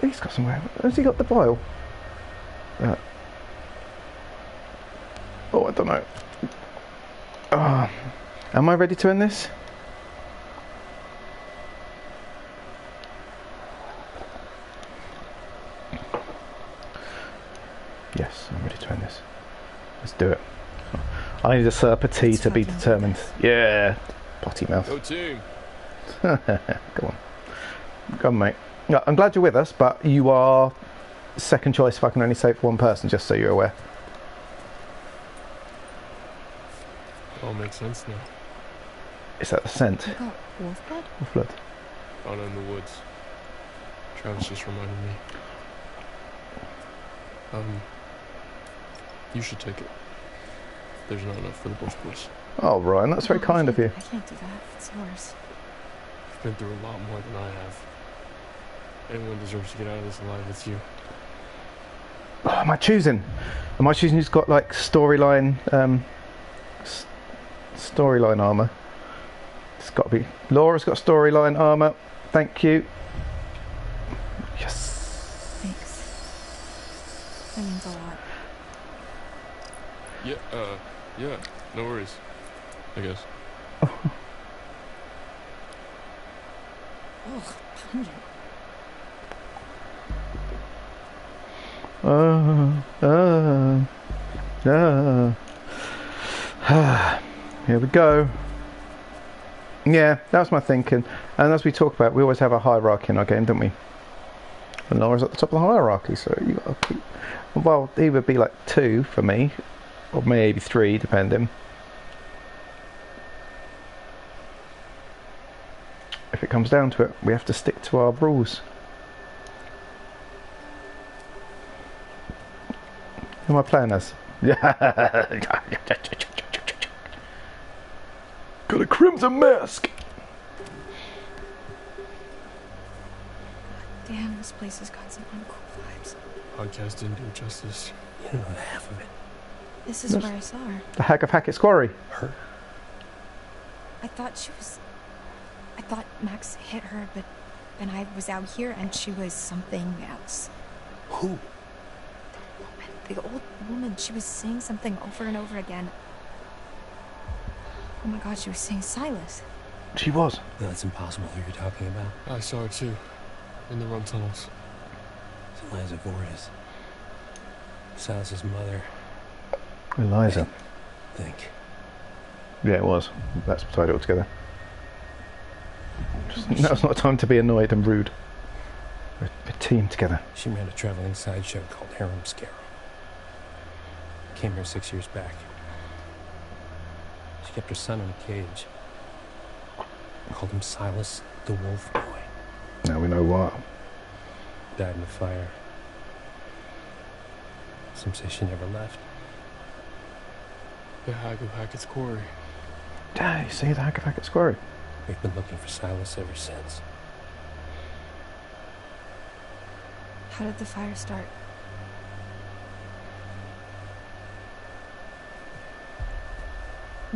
He's got somewhere. Has he got the vial? Oh, I don't know. Oh, am I ready to end this? Yes, I'm ready to end this. Let's do it. I need a Serpa T to be determined. Yeah, potty mouth. Go team. Go on. Go on, mate. No, I'm glad you're with us, but you are second choice if I can only save one person, just so you're aware. All makes sense now. Is that the scent? You got wolf blood? Wolf blood. Found it in the woods. Travis just reminded me. You should take it. There's not enough for the both of us. Oh, Ryan, that's very kind of you. I can't do that. It's yours. I've been through a lot more than I have. Anyone deserves to get out of this alive, it's you. Oh, am I choosing? Am I choosing who's got like storyline storyline armor? It's got to be. Laura's got storyline armor. Thank you. Yes. Thanks. That means a lot. Yeah, no worries. I guess. Oh, pungent. Here we go. Yeah, that was my thinking. And as we talk about, we always have a hierarchy in our game, don't we? And Laura's at the top of the hierarchy, so you got to keep. Well, he would be like 2 for me, or maybe 3, depending. If it comes down to it, we have to stick to our rules. Who am I playing as? Got a crimson mask! Damn, this place has got some uncool vibes. Podcast didn't do it justice. You don't know half of it. This is where I saw her. The Hag of Hackett's Quarry. Her? I thought Max hit her, but then I was out here and she was something else. Who? The old woman, she was saying something over and over again. Oh my god, she was saying Silas. She was. No, it's impossible who you're talking about. I saw her too. In the rum tunnels. It's Eliza Voorhees. Silas's mother. Eliza. I think. Yeah, it was. That's tied it all together. Now's not a time to be annoyed and rude. We're a team together. She ran a traveling sideshow called Harem Scarrow. Came here 6 years back. She kept her son in a cage. Called him Silas the Wolf Boy. Now we know what. Died in a fire. Some say she never left. The Hag of Hackett's Quarry. Yeah, you see the Hag of Hackett's Quarry. We've been looking for Silas ever since. How did the fire start?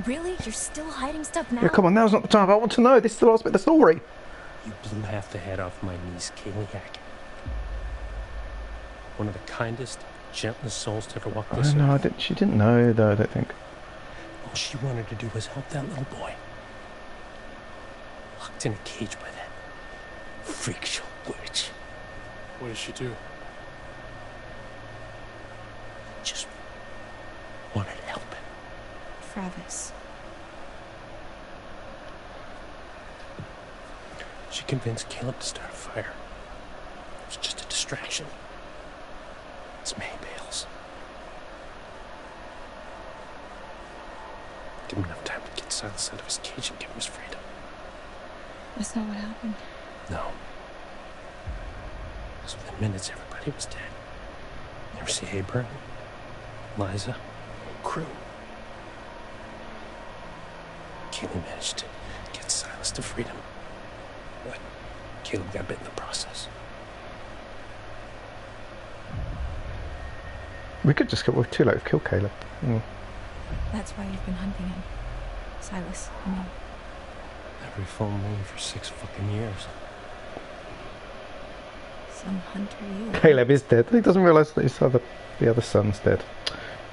Really? You're still hiding stuff now? Yeah, come on, now's not the time. I want to know. This is the last bit of the story. You blew half the head off my niece, Kaylee Hackett. One of the kindest, gentlest souls to ever walk this No, earth. she didn't know, though, I don't think. All she wanted to do was help that little boy. Locked in a cage by that freak show witch. What did she do? Just wanted to help him. Travis. She convinced Caleb to start a fire. It was just a distraction. It's May Bales. Give him enough time to get Silas out of his cage and give him his freedom. That's not what happened. No. Because within minutes, everybody was dead. Never see Abraham, Liza, crew. Caleb managed to get Silas to freedom. But Caleb got bit in the process. We could just go, we're too late to kill Caleb. That's why you've been hunting him. Silas, I mean. Every full moon for 6 fucking years. Some hunter you. Caleb is dead. He doesn't realise that the other son's dead.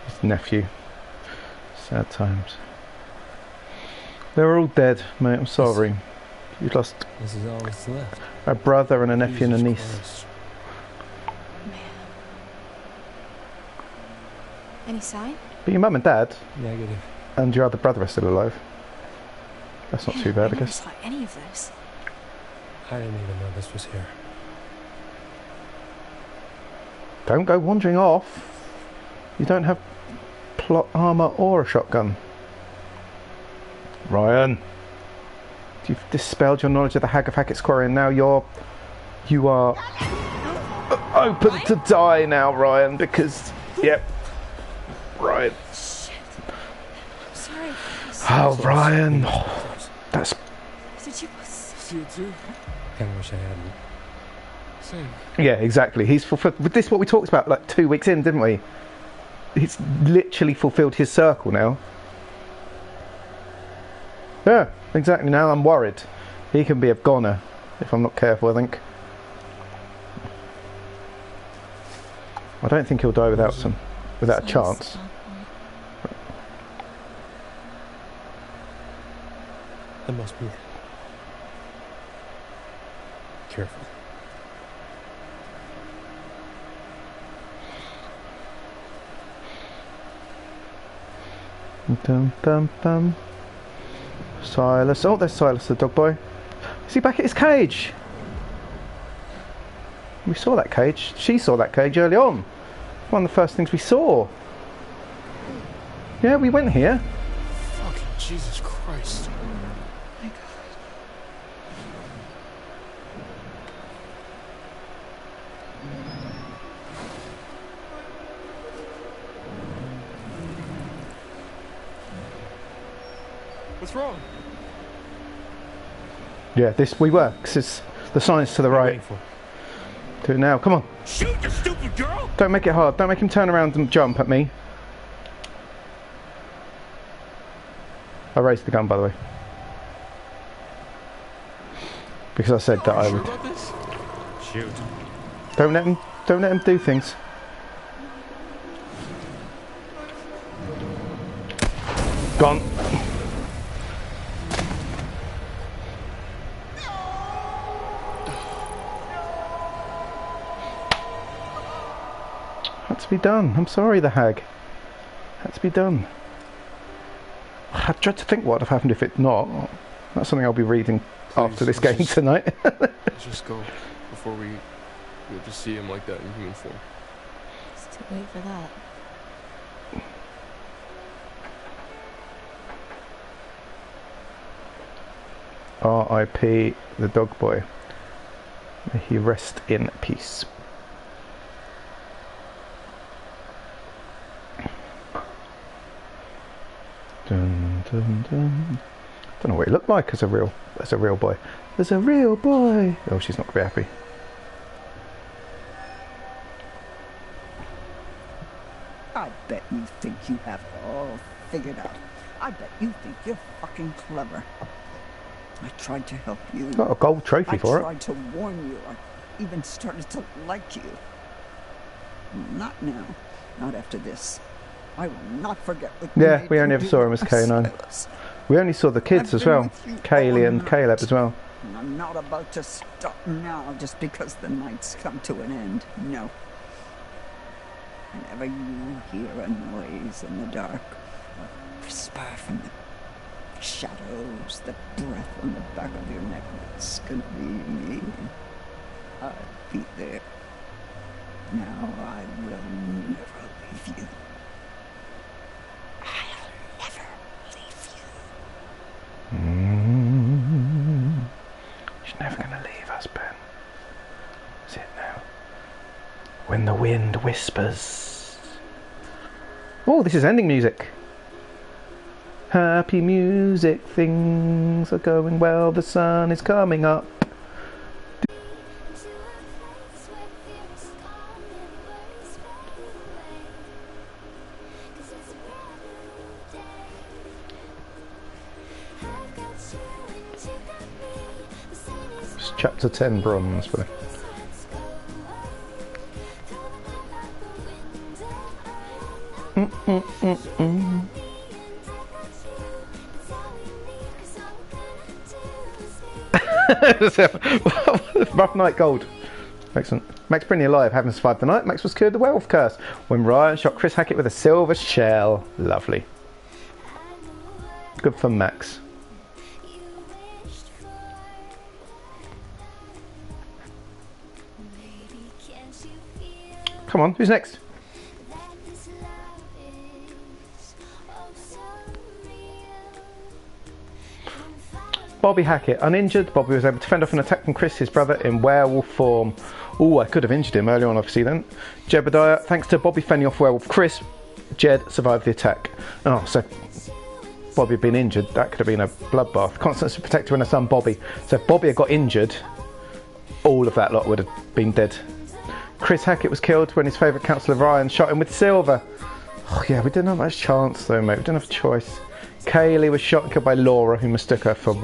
His nephew. Sad times. They're all dead, mate. I'm sorry. You lost This is all that's left. a brother and a nephew and a niece. Christ. Man. Any sign? But your mum and dad Negative. and your other brother are still alive. That's not too bad, I never guess. saw any of this. I didn't even know this was here. Don't go wandering off. You don't have plot armour or a shotgun. Ryan. You've dispelled your knowledge of the Hag of Hackett's Quarry and now you are open to die now, Ryan, because yep. Ryan. Shit. I'm sorry. Oh, Ryan. That's Did you... See it too? Kinda wish I hadn't. Same. yeah, exactly. He's fulfilled with this what we talked about like 2 weeks in, didn't we? He's literally fulfilled his circle now. Yeah, exactly. Now I'm worried. He can be a goner if I'm not careful, I think. I don't think he'll die without a chance. That must be it. Careful. Dum dum dum. Silas. Oh, there's Silas, the dog boy. Is he back at his cage? We saw that cage. She saw that cage early on. One of the first things we saw. Yeah, we went here. Fucking Jesus Christ. My God. What's wrong? Yeah, we were. 'Cause it's the sign's to the right. Waiting for. Do it now. Come on. Shoot, you stupid girl! Don't make it hard. Don't make him turn around and jump at me. I raised the gun, by the way. Because I said that I Sure would. about this? Shoot. Don't let him do things. Gone. Had to be done. I'm sorry, the hag. Had to be done. I dread to think what would have happened if it's not. That's something I'll be reading after this game just- tonight. Let's just go before we get to see him like that in human form. It's too late for that. R.I.P. the dog boy. May he rest in peace. Dun, dun, dun. Don't know what he looked like as a real boy. As a real boy. Oh, she's not very happy. I bet you think you have it all figured out. I bet you think you're fucking clever. I tried to help you. Got a gold trophy for I it. tried to warn you. I even started to like you. Not now. Not after this. I will not forget what you Yeah, made we me only ever do saw him with as my K9. Silas. We only saw the kids I've as been well. with you Kaylee all and night. Caleb as well. And I'm not about to stop now just because the night's come to an end. No. Whenever you hear a noise in the dark, a whisper from the shadows, the breath on the back of your neck, it's gonna be me. I'll be there. Now I will never leave you. I'll never leave you. She's never going to leave us, Ben. Is it now? When the wind whispers. Oh, this is ending music. Happy music, things are going well, the sun is coming up. It's chapter 10 bronze, but Rough night gold. Excellent. Max Briny alive, having survived the night. Max was cured of the werewolf curse when Ryan shot Chris Hackett with a silver shell. Lovely. Good for Max. Come on, who's next? Bobby Hackett, uninjured. Bobby was able to fend off an attack from Chris, his brother, in werewolf form. Oh, I could have injured him earlier on, obviously, then. Jebediah, thanks to Bobby fending off werewolf Chris, Jed survived the attack. Oh, so Bobby had been injured. That could have been a bloodbath. Constance protector and her son Bobby. So if Bobby had got injured, all of that lot would have been dead. Chris Hackett was killed when his favourite counsellor Ryan shot him with silver. Oh yeah, we didn't have much chance though, mate. We didn't have a choice. Kaylee was shot and killed by Laura, who mistook her for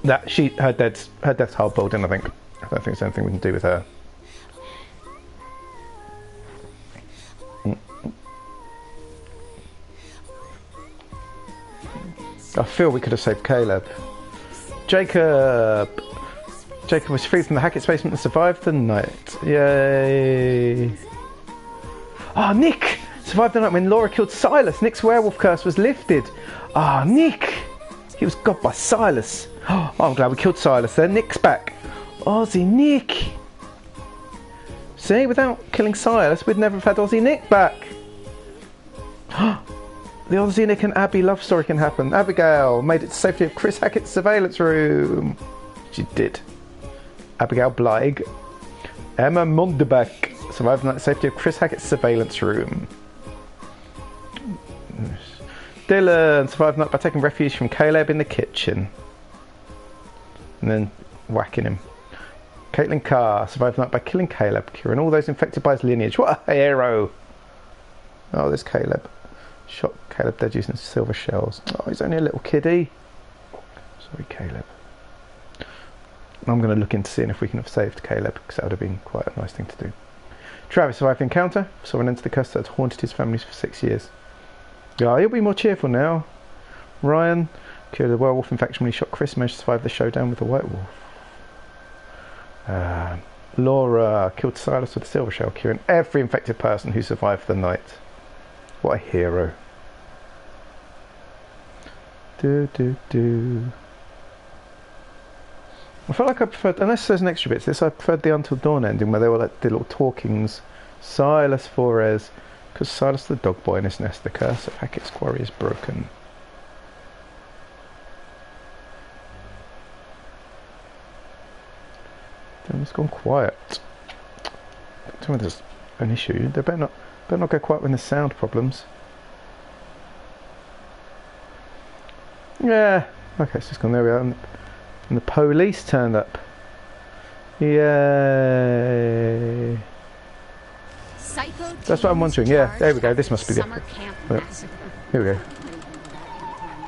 that. Her death's hard boiled in, I think. I don't think there's anything we can do with her. I feel we could have saved Caleb. Jacob was freed from the Hackett's basement and survived the night. Yay! Oh, Nick survived the night when Laura killed Silas. Nick's werewolf curse was lifted. Ah, Nick! He was got by Silas. Oh, I'm glad we killed Silas then. Nick's back. Aussie Nick! See, without killing Silas, we'd never have had Aussie Nick back. The Aussie Nick and Abby love story can happen. Abigail made it to safety of Chris Hackett's surveillance room. She did. Abigail Blyg. Emma Mondebeck survived the night safety of Chris Hackett's surveillance room. Dylan survived the night by taking refuge from Caleb in the kitchen and then whacking him. Caitlin Carr survived the night by killing Caleb, curing all those infected by his lineage. What a hero! Oh, there's Caleb. Shot Caleb dead using silver shells. Oh, he's only a little kiddie. Sorry, Caleb. I'm going to look into seeing if we can have saved Caleb, because that would have been quite a nice thing to do. Travis survived the encounter, saw an end to the curse that had haunted his family for 6 years. Yeah, he'll be more cheerful now. Ryan cured the werewolf infection when he shot Chris, managed to survive the showdown with the white wolf. Laura killed Silas with a silver shell, curing every infected person who survived the night. What a hero. I felt like I preferred, unless there's an extra bit to this, I preferred the Until Dawn ending where they were like the little talkings. Silas Flores, because Silas the dog boy in his nest, the curse of Hackett's Quarry is broken. Damn, it's gone quiet. Tell me there's an issue. They better not go quiet when there's sound problems. Yeah. Okay, it's just gone. There we are. And the police turned up. Yay. Psycho That's what I'm teens wondering. Yeah, there we go. charged This must be the summer episode. camp Yeah. massacre. Here we go.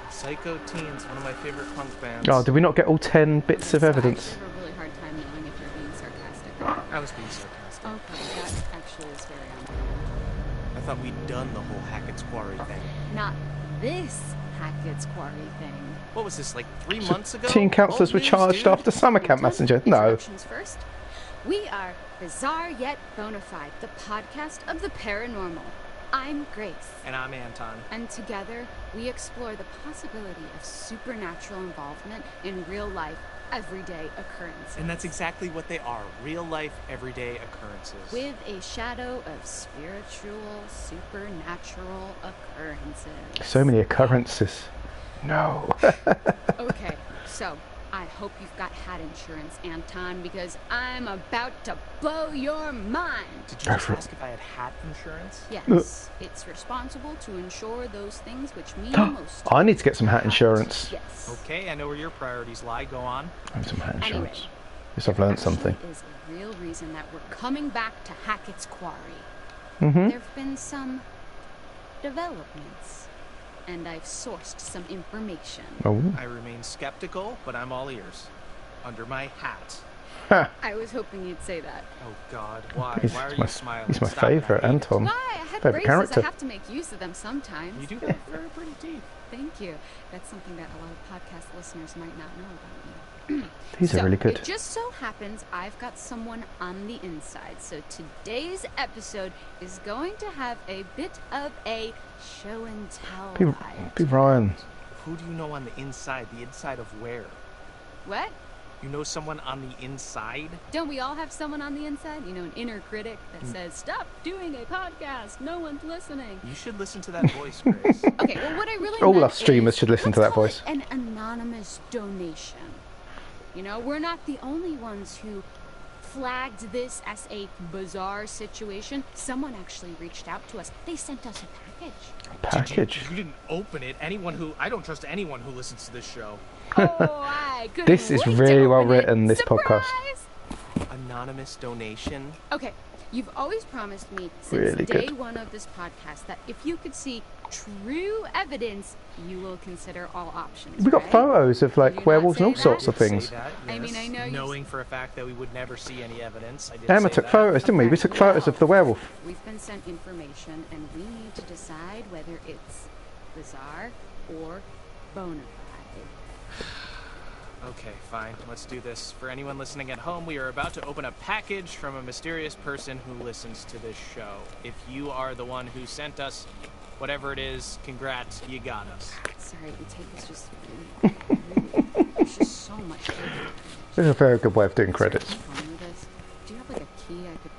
Psycho Teens, one of my favorite punk bands. Oh, did we not get all 10 bits of evidence? I have a really hard time knowing if you're being sarcastic. I was being sarcastic. Okay, that actually is very I thought we'd done the whole Hackett's Quarry thing. not this Hackett's Quarry thing. What was this, like 3 months ago? Teen counsellors were Old news, charged dude? after summer camp messenger. No. Introductions first. We are Bizarre Yet Bonafide, the podcast of the paranormal. I'm Grace. And I'm Anton. And together, we explore the possibility of supernatural involvement in real life, everyday occurrences. And that's exactly what they are. Real life, everyday occurrences. With a shadow of spiritual, supernatural occurrences. So many occurrences. No. Okay, so I hope you've got hat insurance, Anton, because I'm about to blow your mind. Did you just ask if I had hat insurance? Yes, it's responsible to insure those things which mean most. I need to get some hat insurance. Yes. Okay, I know where your priorities lie. Go on. I have some hat Anyway, insurance. Yes, I've learned something. Is a real reason that we're coming back to Hackett's Quarry. Mm-hmm. There've been some developments, and I've sourced some information. Oh. I remain skeptical, but I'm all ears. Under my hat. I was hoping you'd say that. Oh God, why? He's Why are my, you smiling? he's my Stop it, I favourite, hate it. Anton. Why? I had Favourite braces. character. I have to make use of them sometimes. You do have very pretty teeth. Thank you. That's something that a lot of podcast listeners might not know about me. These are really good. It just so happens I've got someone on the inside. So today's episode is going to have a bit of a show and tell vibe. Be Ryan. Who do you know on the inside? The inside of where? What? You know someone on the inside? Don't we all have someone on the inside? You know, an inner critic that says, "Stop doing a podcast. No one's listening." You should listen to that voice, Grace. Okay, well, what I really All meant us streamers is, should listen to let's that call voice. it an anonymous donation. You know, we're not the only ones who flagged this as a bizarre situation. Someone actually reached out to us. They sent us a package. Package. You didn't open it. I don't trust anyone who listens to this show. Oh, I couldn't This is wait really to well open it. written, this podcast. Surprise! Anonymous donation. Okay, you've always promised me since Really day good. one of this podcast that if you could see true evidence, you will consider all options. We got right? photos of Did you like not werewolves and say all sorts that? of things. Say that, I mean, yes. I know you knowing for a fact that we would never see any evidence. I did Emma say took that. photos, didn't we? We took photos of the werewolf. We've been sent information, and we need to decide whether it's bizarre or bona fide. Okay, fine. Let's do this. For anyone listening at home, we are about to open a package from a mysterious person who listens to this show. If you are the one who sent us whatever it is, congrats, you got us. Sorry, the tape is just really, there's just so much tape. This is a very good way of doing credits. Fun with this. Do you have like a key I could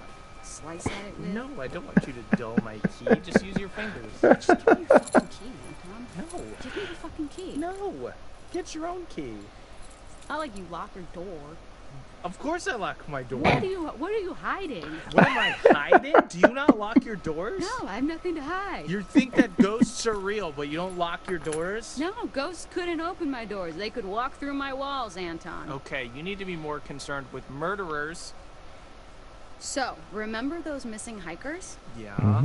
slice at it with? No, I don't want you to dull my key. Just use your fingers. Just give me your fucking key, Anton. No. Give me the fucking key. No. Get your own key. Not like you lock your door. Of course I lock my door. What are you hiding? What am I hiding? Do you not lock your doors? No, I have nothing to hide. You think that ghosts are real, but you don't lock your doors? No, ghosts couldn't open my doors. They could walk through my walls, Anton. Okay, you need to be more concerned with murderers. So, remember those missing hikers? Yeah.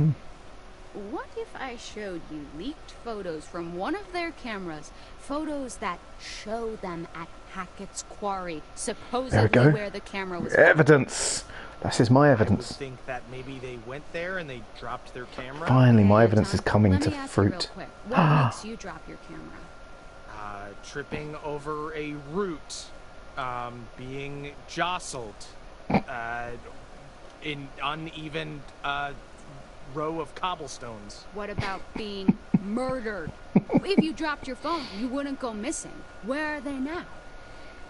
What if I showed you leaked photos from one of their cameras? Photos that show them at Hackett's Quarry, supposedly go. where the camera was. Evidence. This is my I would evidence. think that maybe they went there and they dropped their camera. Finally, my Okay, evidence is Anton, coming let to me ask you real fruit. quick. What makes you drop your camera? Tripping over a root, being jostled, in uneven row of cobblestones. What about being murdered? If you dropped your phone, you wouldn't go missing. Where are they now?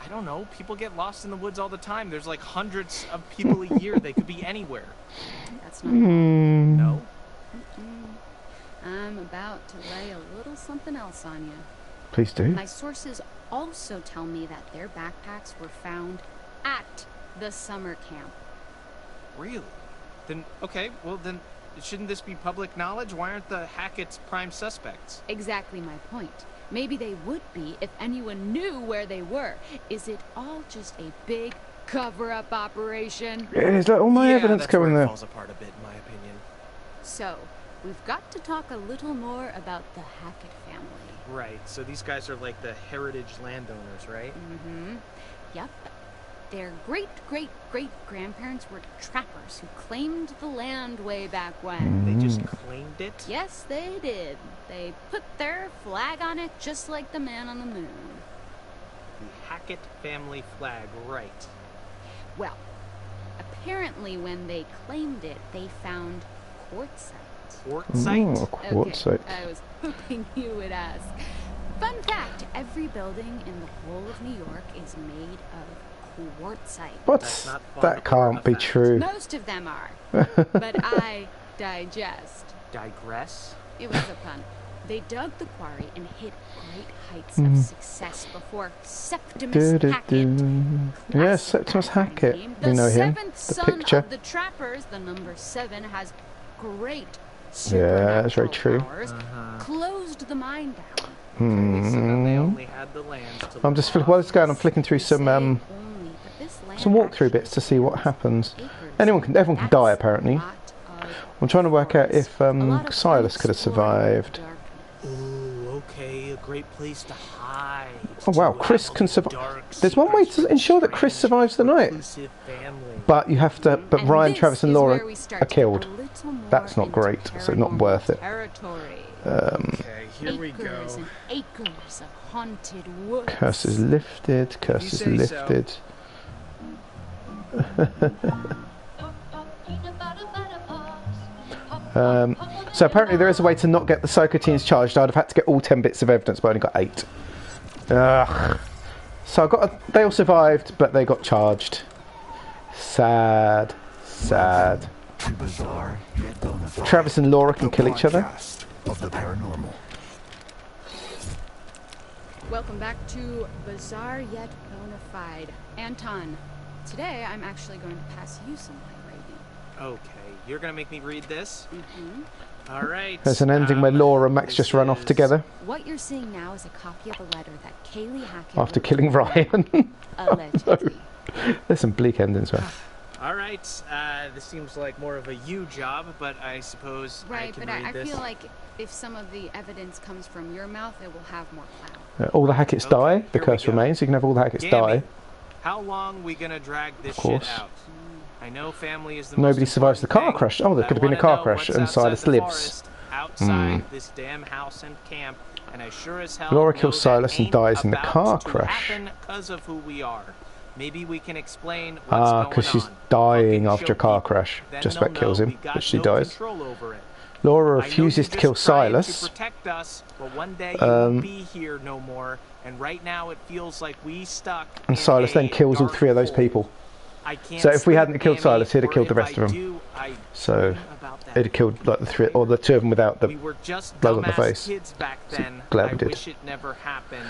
I don't know. People get lost in the woods all the time. There's like hundreds of people a year. They could be anywhere. That's not. No? I'm about to lay a little something else on you. Please do. My sources also tell me that their backpacks were found at the summer camp. Really? Then, okay, well then, shouldn't this be public knowledge? Why aren't the Hackett's prime suspects? Exactly my point. Maybe they would be if anyone knew where they were. Is it all just a big cover-up operation? It is like all my evidence that's where coming it there. falls apart a bit, in my opinion. So, we've got to talk a little more about the Hackett family. Right, so these guys are like the heritage landowners, right? Mm-hmm. Yep. Their great-great-great-grandparents were trappers who claimed the land way back when. They just claimed it? Yes, they did. They put their flag on it just like the man on the moon. The Hackett family flag, right. Well, apparently when they claimed it, they found quartzite. Quartzite? Oh, quartzite. Okay, I was hoping you would ask. Fun fact, every building in the whole of New York is made of quartzite. What? That's not fun That or can't a be fact. true. Most of them are, but I digest. Digress? It was a pun. They dug the quarry and hit great heights of success before Septimus Hackett. Yes, Septimus Hackett. The We know him. seventh The son picture. of the trappers, the number 7 has great Yeah, that's very true. powers, closed the mine down. Okay, so then they only had the lands to I'm just live while off. it's going, I'm flicking through some Only, but this land walkthrough bits to see what happens. Everyone can die apparently. I'm trying to work out if Silas could have survived. Ooh, okay, a great place to hide. Oh wow, Chris can survive. There's one way to ensure that Chris survives the night, but you have to. But Ryan, Travis, and Laura are killed. That's not great, so not worth it. Okay, here we go. Acres and acres of haunted woods. Curse is lifted. Curse is say lifted. So apparently there is a way to not get the psychoteens charged. I'd have had to get all 10 bits of evidence, but I only got 8. Ugh. So I got. They all survived, but they got charged. Sad. Sad. Too bizarre, yet bona fide. Travis and Laura can kill each other. Podcast of the paranormal. Welcome back to Bizarre Yet Bona Fide. Anton, today I'm actually going to pass you some light reading. Okay, you're gonna make me read this? Mm-hmm. All right. There's an ending where Laura and Max this just run off is- together What you're seeing now is a copy of a letter that Kaylee Hackett after wrote killing to Ryan. allegedly. There's some bleak endings, right? All right, this seems like more of a you job, but I suppose I Right, can but read I this. feel like if some of the evidence comes from your mouth, it will have more clout. All the Hacketts Okay, die. The here we curse go. remains. You can have all the Hacketts Gammy, die. How long we gonna drag this Of course. shit out? I know family is the Nobody most survives the important car thing, crash. Oh, there but could have I been a wanna car know crash what's and outside Silas the lives. forest, outside this damn house and camp, and I sure as hell Laura know kills that Silas and ain't dies in the about car to crash. happen 'cause of who we are. Maybe we can explain what's Ah, going because she's on. dying Fucking after show a car people. crash. Then Just they'll about kills know him, we got but she no dies. control over it. Laura I know refuses you're to kill just trying Silas. to protect us, but one day you won't be here no more, and right now it feels like we stuck. And in Silas then a kills all dark 3 of those hole. people. I can't So if we sleep, hadn't killed Gammy, Silas, he'd have or killed the if rest I of them. do, I So dream about that. it'd have killed like the 3 or the 2 of them without the We were just blood on the dumbass face. kids back then. glad I we did. wish it never happened.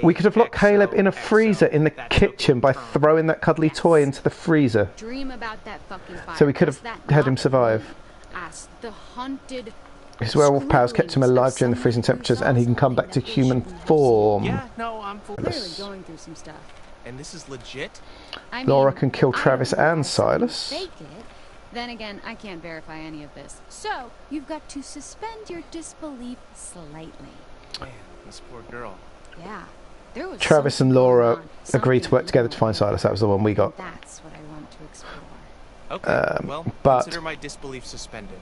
We could have locked Caleb in a freezer in the That's kitchen by okay. throwing that cuddly toy into the freezer. Dream about that fucking fire. So we could have Does that had him not survive. As the haunted His werewolf powers kept him alive during the freezing temperatures, and he can come back to human form. Yeah, no, I'm full. clearly going through some stuff. And this is legit? I Laura mean, can kill I don't Travis know and how someone Silas. Fake it. Then again, I can't verify any of this. So, you've got to suspend your disbelief slightly. Man, this poor girl. Yeah. There was Travis and something Laura going on, agreed to something work together to find Silas. That was the one we got. That's what I want to explore. Okay, well, but- consider my disbelief suspended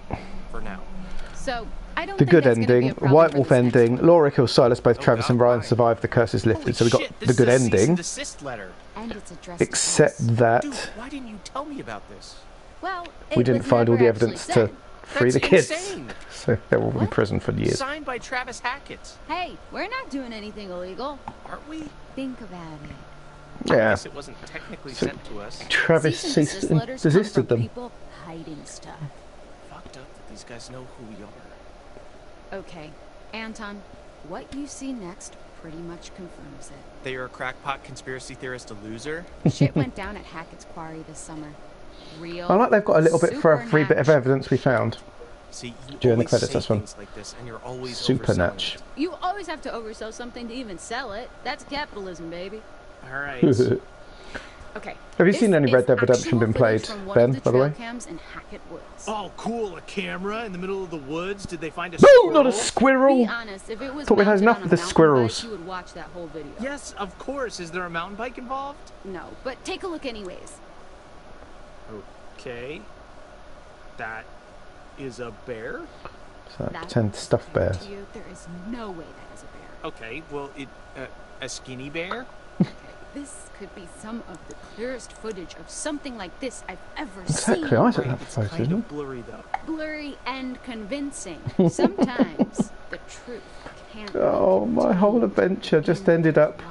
for now. So, I don't The think good that's gonna be a ending, problem White for Wolf this next ending, one. Laura kills Silas, both Oh Travis God, and Ryan why? survive, the curse is lifted, Holy so we got shit, the this good is a cease and ending. desist letter. And it's addressed Except to us. that Dude, why didn't you tell me about this? Well, we it didn't was find all never the actually evidence said. to free the That's kids. insane. So they were all in prison for years. Signed by Travis Hackett. Hey, we're not doing anything illegal. Aren't we? Think about it. I Yeah. guess it wasn't technically So- sent to us. Travis Cease and ceased desist and letters come desisted from them. people hiding stuff. Fucked up that these guys know who we are. Okay, Anton, what you see next pretty much confirms it. That you're a crackpot conspiracy theorist, a loser? Shit went down at Hackett's Quarry this summer. Real. I like they've got a little bit for every bit of supernatural. evidence we found. See, you During the always credits, say that's one. things like this, and you're always Super overselling Natch. it. You always have to oversell something to even sell it. That's capitalism, baby. All right. Okay. Have you this seen any is Red Dead Redemption actual been footage played, from one Ben, of the by the way? trail cams in Hackett Woods. Oh, cool! A camera in the middle of the woods. Did they find a No, squirrel? not a squirrel! Be honest, if it was Thought we had mounted enough on of a the mountain squirrels. bike, you would watch that whole video. Yes, of course. Is there a mountain bike involved? No, but take a look anyways. Okay. That is a bear? So that That pretend stuffed bears. To you, there is no way that is a bear. Okay, well, a skinny bear? Okay, this could be some of the clearest footage of something like this I've ever Exactly, seen. I took that It's photo, kind didn't of blurry, though. Blurry and convincing. Sometimes the truth can't be Oh, my whole contained adventure just in ended up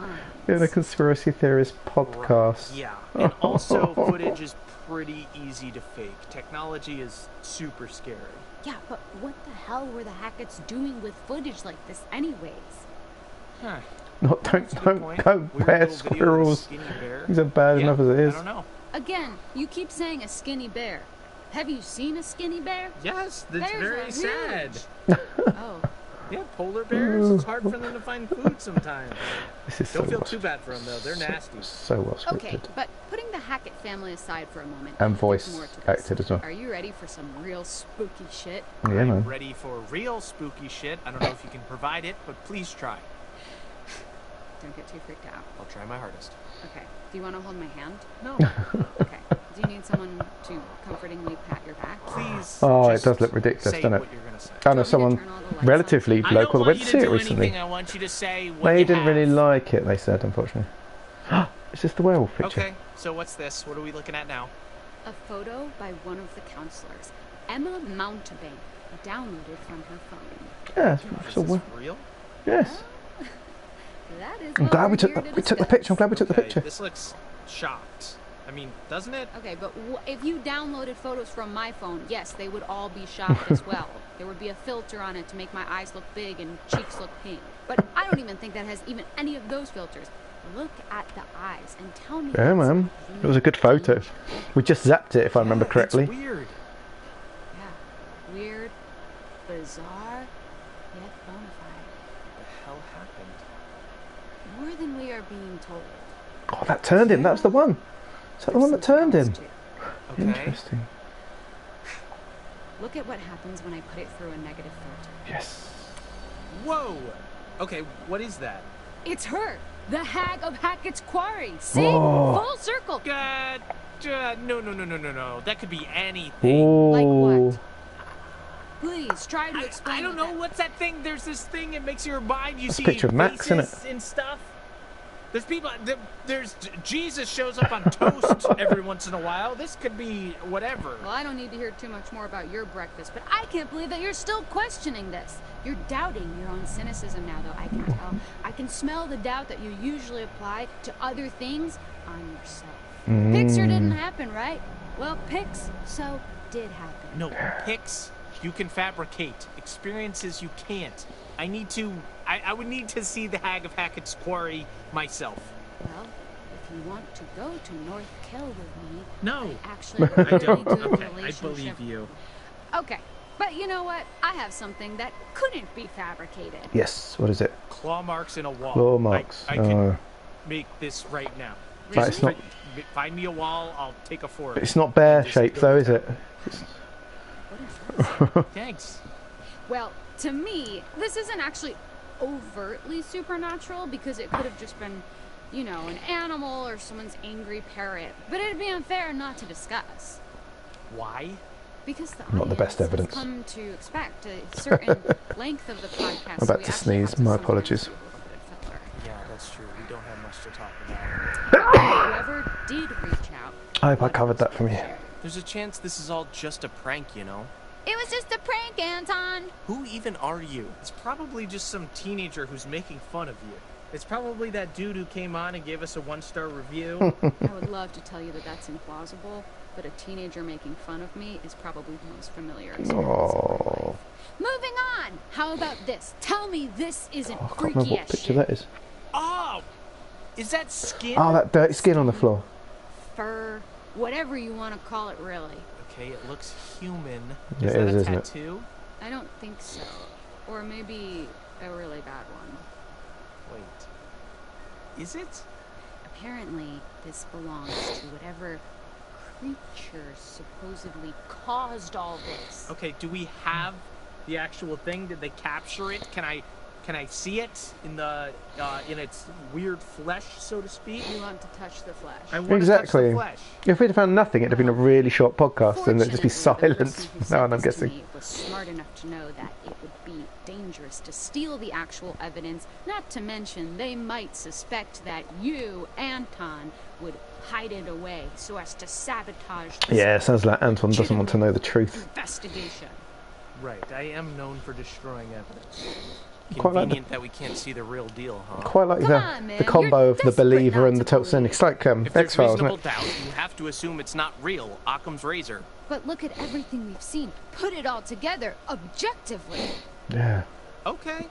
in a lines. conspiracy theorist podcast. Yeah, and also footage is pretty easy to fake. Technology is super scary. Yeah, but what the hell were the Hacketts doing with footage like this anyways? Huh. Not, That's a good point. don't Weird bear little video of a squirrels. skinny bear. These are bad Yeah, enough as it I is. don't know. Again, you keep saying a skinny bear. Have you seen a skinny bear? Yes, that's Bears very are sad. huge. Oh, Yeah, polar bears, it's hard for them to find food sometimes. This is Don't so feel well, too bad for them, though. They're nasty. so well scripted. okay, but putting the Hackett family aside for a moment. And there's voice more to this. acted as well. Are you ready for some real spooky shit? Yeah, I'm man. ready for real spooky shit. I don't know if you can provide it, but please try. Don't get too freaked out. I'll try my hardest. Okay. Do you want to hold my hand? No, Okay. Do you need someone to comfortingly pat your back? please. Oh, it just does look ridiculous, say doesn't it? what you're gonna say. I know Want me to someone turn all the lights on? relatively I don't local that want went you to to see it do recently. anything. I want you to say what They you didn't really have. like it, they said, unfortunately. It's just the werewolf picture. Okay, so what's this? What are we looking at now? A photo by one of the counselors, Emma Mountebank, downloaded from her phone. Yeah, Is it's a this real? yes. That is I'm what glad we're we took here the to we took the discuss. picture. I'm glad we took the Okay, picture. This looks shocked. I mean, doesn't it? Okay, but if you downloaded photos from my phone, yes, they would all be shopped as well. There would be a filter on it to make my eyes look big and cheeks look pink. But I don't even think that has even any of those filters. Look at the eyes and tell me. Yeah, it's man. It was a good photo. We just zapped it, if I remember Yeah, correctly. It's weird. Yeah, weird, bizarre, yet bona fide. What the hell happened? More than we are being told. Oh, that turned him. That was the one. Is that the one that turned him? Okay. Interesting. Look at what happens when I put it through a negative filter. Yes. Whoa. Okay, what is that? It's her, the hag of Hackett's Quarry. See? Whoa. Full circle. No. That could be anything. Oh. Like what? Please try to explain. I don't what know that- what's that thing. There's this thing. It makes your mind. You That's a see picture of Max, isn't faces and stuff. There's people. There's Jesus shows up on toast every once in a while. This could be whatever. Well, I don't need to hear too much more about your breakfast, but I can't believe that you're still questioning this. You're doubting your own cynicism now, though. I can tell. I can smell the doubt that you usually apply to other things on yourself. Pixar didn't happen, right? Well, so did happen. No, pics you can fabricate. Experiences you can't. I would need to see the Hag of Hackett's Quarry myself. Well, if you want to go to North Kill with me, No. I actually have a I really don't. good Okay, I relationship. believe you. Okay, but you know what? I have something that couldn't be fabricated. Yes. What is it? Claw marks in a wall. Claw marks. I can make this right now. But it's not. Find me a wall. I'll take a fork. It's not bear shaped though, is it? Thanks. Well, to me, this isn't actually overtly supernatural because it could have just been, you know, an animal or someone's angry parrot. But it'd be unfair not to discuss. Why? Because the Not the best audience has evidence. come to expect a certain length of the podcast. I'm so about we to actually have sneeze. My sometimes apologies. do a little bit of filler. Yeah, that's true. We don't have much to talk about. Whoever did reach out, I hope I covered that from you. There's a chance this is all just a prank, you know? it was just a prank, Anton. Who even are you? It's probably just some teenager who's making fun of you. It's probably that dude who came on and gave us a 1-star review. I would love to tell you that that's implausible, but a teenager making fun of me is probably the most familiar experience of my Oh. life. Moving on. How about this? Tell me this isn't I can't freaky remember what as picture shit. that is. Oh! Is that skin? Oh, that dirty skin on the floor. Fur, whatever you want to call it, really. okay? It looks human. Yeah, Is it that is, a isn't it? tattoo? I don't think so. Or maybe a really bad one. Wait. Is it? Apparently, this belongs to whatever creature supposedly caused all this. Okay, do we have the actual thing? Did they capture it? Can I see it in the in its weird flesh, so to speak? You want to touch the flesh. I want to touch Exactly. the flesh. If we'd have found nothing, it'd have been a really short podcast, and it'd just be Fortunately, the person silent. who No, sent I'm this to guessing. me was smart enough to know that it would be dangerous to steal the actual evidence, not to mention they might suspect that you, Anton, would hide it away so as to sabotage this Yeah, it sounds like Anton doesn't want to know the truth. investigation. Right, I am known for destroying evidence. Quite like Convenient that we can't see the real deal, huh? Quite like Come the, on, man, the combo you're of the desperate believer not and the to total sin. believe. It's like If there's X-Files, isn't reasonable it? doubt, you have to assume it's not real. Occam's razor. But look at everything we've seen. Put it all together, objectively. Yeah. Okay.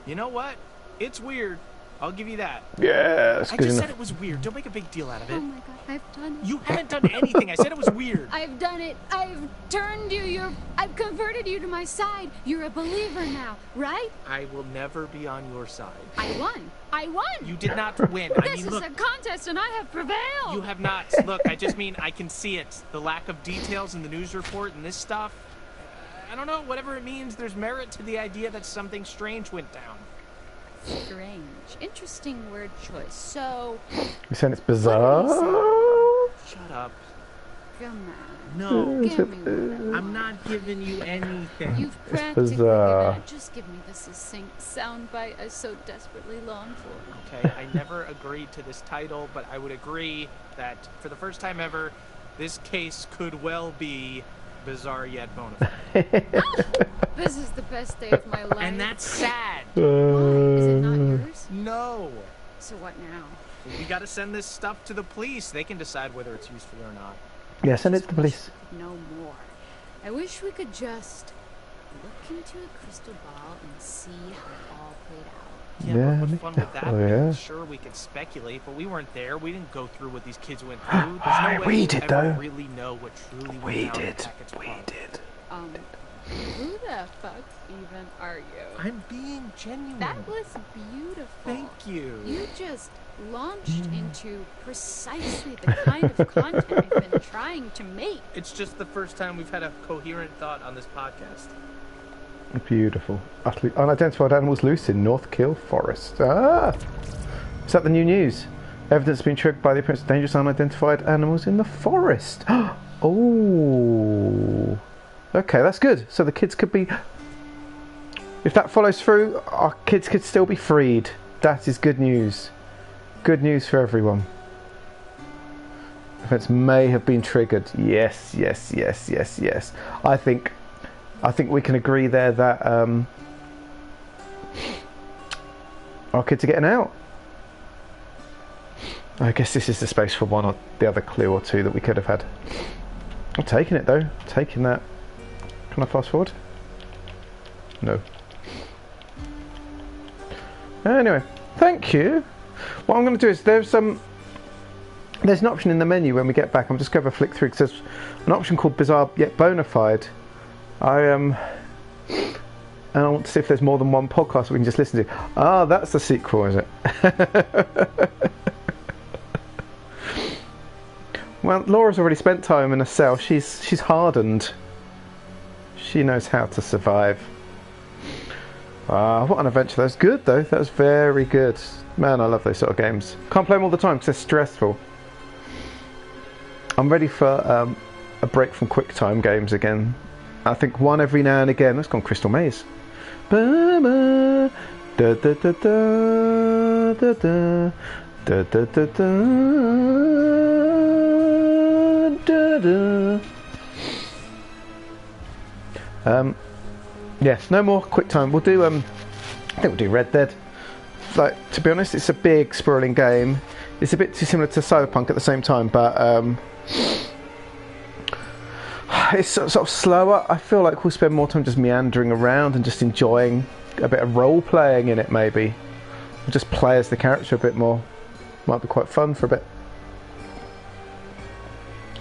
You know what? It's weird. I'll give you that. Yeah, that's I good just enough. said it was weird. Don't make a big deal out of it. Oh my god, I've done it. You haven't done anything. I said it was weird. I've done it. I've turned you. I've converted you to my side. You're a believer now, right? I will never be on your side. I won. I won. You did not win. I This mean, is look, a contest and I have prevailed. you have not. Look, I just mean I can see it. The lack of details in the news report and this stuff. I don't know. Whatever it means, there's merit to the idea that something strange went down. Strange. Interesting word choice. So, You're saying it's bizarre? Shut up. come on. No. Give me one. I'm not giving you anything. You've practically bizarre. given it. Just give me the succinct soundbite I so desperately long for. Okay, I never agreed to this title, but I would agree that for the first time ever, this case could well be bizarre yet bona fide. This is the best day of my life. And that's sad. Why? Is it not yours? No. So what now? We gotta send this stuff to the police. They can decide whether it's useful or not. Yeah, send it to the police. No more. I wish we could just look into a crystal ball and see how it all played out. Yeah, Yeah, but what fun would that oh, be? yeah. Sure, we could speculate, but we weren't there. We didn't go through what these kids went through. There's no way We we'll did, ever though. really know what truly went We down in did. Beckett's We pub. did. Who the fuck even are you? I'm being genuine. That was beautiful. Thank you. You just launched into precisely the kind of content I've been trying to make. It's just the first time we've had a coherent thought on this podcast. Beautiful. Utterly unidentified animals loose in North Kill Forest. Ah! Is that the new news? Evidence has been triggered by the appearance of dangerous unidentified animals in the forest. Oh! Okay, that's good. So the kids could be... If that follows through, our kids could still be freed. That is good news. Good news for everyone. Events may have been triggered. Yes, yes, yes, yes, yes. I think we can agree there that our kids are getting out. I guess this is the space for one or the other clue or two that we could have had. I'm taking it though. Taking that. Can I fast forward? No. Anyway, thank you. What I'm going to do is there's an option in the menu when we get back. I'm just going to flick through because there's an option called Bizarre Yet Bonafide. And I want to see if there's more than one podcast we can just listen to. Ah, that's the sequel, is it? Well, Laura's already spent time in a cell. She's hardened. She knows how to survive. Ah, what an adventure. That was good, though. That was very good. Man, I love those sort of games. Can't play them all the time because they're stressful. I'm ready for a break from QuickTime games again. I think one every now and again. Let's go on Crystal Maze. Ba-ba, da da da da da da da da da da da. Yes, no more QuickTime. We'll do I think we'll do Red Dead. Like, to be honest, it's a big sprawling game. It's a bit too similar to Cyberpunk at the same time, but it's sort of slower. I feel like we'll spend more time just meandering around and just enjoying a bit of role playing in it. Maybe we'll just play as the character a bit more. Might be quite fun for a bit.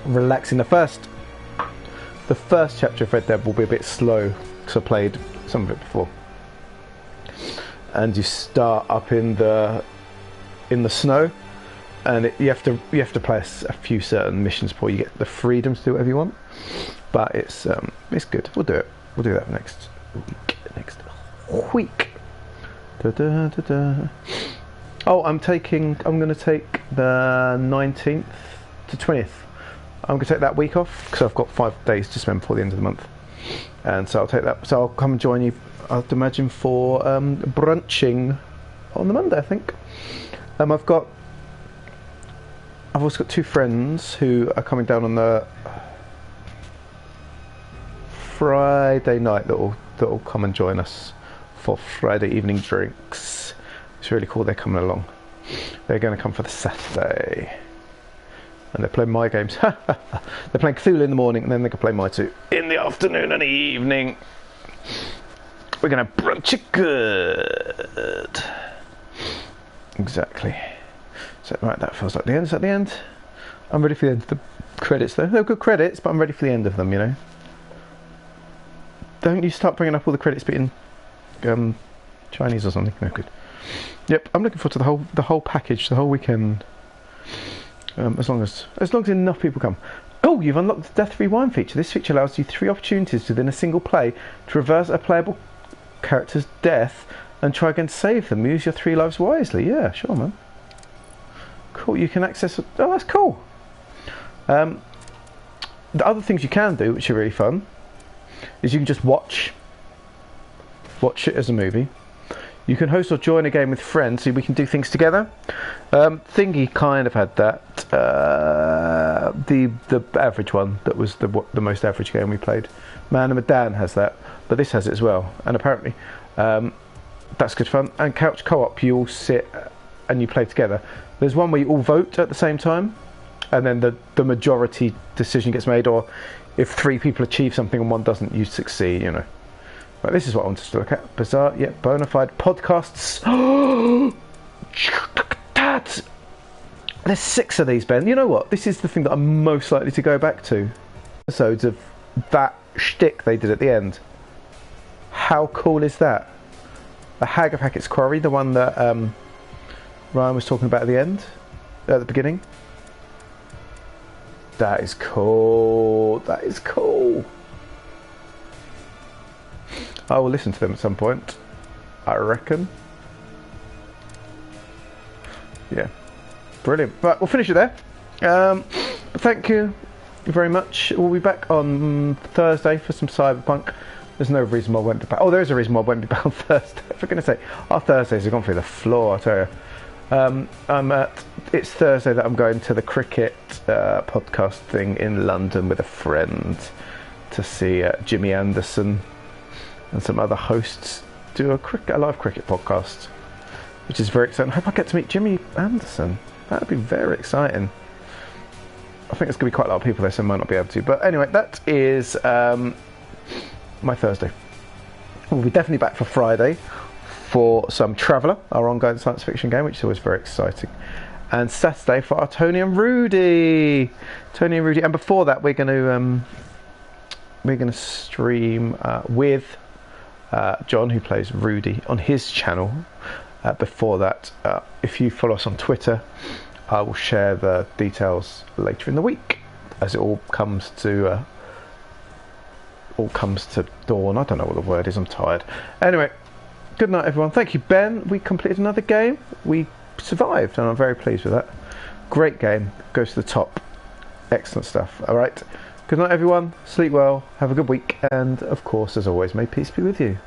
Relaxing. The first the first chapter of Red Dead will be a bit slow because I played some of it before. And you start up in the snow, and you have to play a few certain missions before you get the freedom to do whatever you want. But it's good. We'll do it. We'll do that next week. Da, da, da, da. Oh, I'm going to take the 19th to 20th. I'm going to take that week off because I've got 5 days to spend before the end of the month, and so I'll take that. So I'll come and join you, I'd imagine, for brunching on the Monday, I think. I've also got 2 friends who are coming down on the Friday night that'll come and join us for Friday evening drinks. It's really cool. They're coming along. They're going to come for the Saturday. And they're playing my games. They're playing Cthulhu in the morning, and then they can play my 2 in the afternoon and evening. We're going to brunch it good. Exactly. So, right, that feels like the end. Is that the end? I'm ready for the end of the credits, though. They're good credits, but I'm ready for the end of them, you know. Don't you start bringing up all the credits bit in Chinese or something? No, good. Yep, I'm looking forward to the whole package, the whole weekend. As long as enough people come. Oh, you've unlocked the Death Rewind feature. This feature allows you 3 opportunities within a single play to reverse a playable character's death and try again to save them. Use your 3 lives wisely. Yeah, sure, man. Cool. You can access. Oh, that's cool. The other things you can do, which are really fun, is you can just watch it as a movie. You can host or join a game with friends, so we can do things together. Thingy kind of had that. The average one, that was the most average game we played. Man and Medan has that, but this has it as well. And apparently, that's good fun. And couch co-op, you all sit and you play together. There's one where you all vote at the same time, and then the majority decision gets made, or if 3 people achieve something and 1 doesn't, you succeed, you know. Right, this is what I wanted to look at. Bizarre yet bona fide podcasts. Dad! There's 6 of these, Ben. You know what? This is the thing that I'm most likely to go back to. Episodes of that shtick they did at the end. How cool is that? The Hag of Hackett's Quarry, the one that Ryan was talking about at the end, at the beginning. That is cool. That is cool. I will listen to them at some point, I reckon. Yeah, brilliant. Right, we'll finish it there. But thank you very much. We'll be back on Thursday for some Cyberpunk. There's no reason why I won't be back. Oh, there is a reason why I won't be back on Thursday. For goodness sake, our Thursdays have gone through the floor, I tell you. It's Thursday that I'm going to the cricket podcast thing in London with a friend to see Jimmy Anderson and some other hosts do a live cricket podcast, which is very exciting. I hope I get to meet Jimmy Anderson. That would be very exciting. I think there's going to be quite a lot of people there, so I might not be able to. But anyway, that is my Thursday. We'll be definitely back for Friday for some Traveller, our ongoing science fiction game, which is always very exciting. And Saturday for our Tony and Rudy. And before that, we're going to stream with John, who plays Rudy, on his channel. Before that, if you follow us on Twitter, I will share the details later in the week as it all comes to dawn. I don't know what the word is. I'm tired. Anyway, good night, everyone. Thank you, Ben. We completed another game. We survived, and I'm very pleased with that. Great game. Goes to the top. Excellent stuff. All right. Good night, everyone. Sleep well. Have a good week. And, of course, as always, may peace be with you.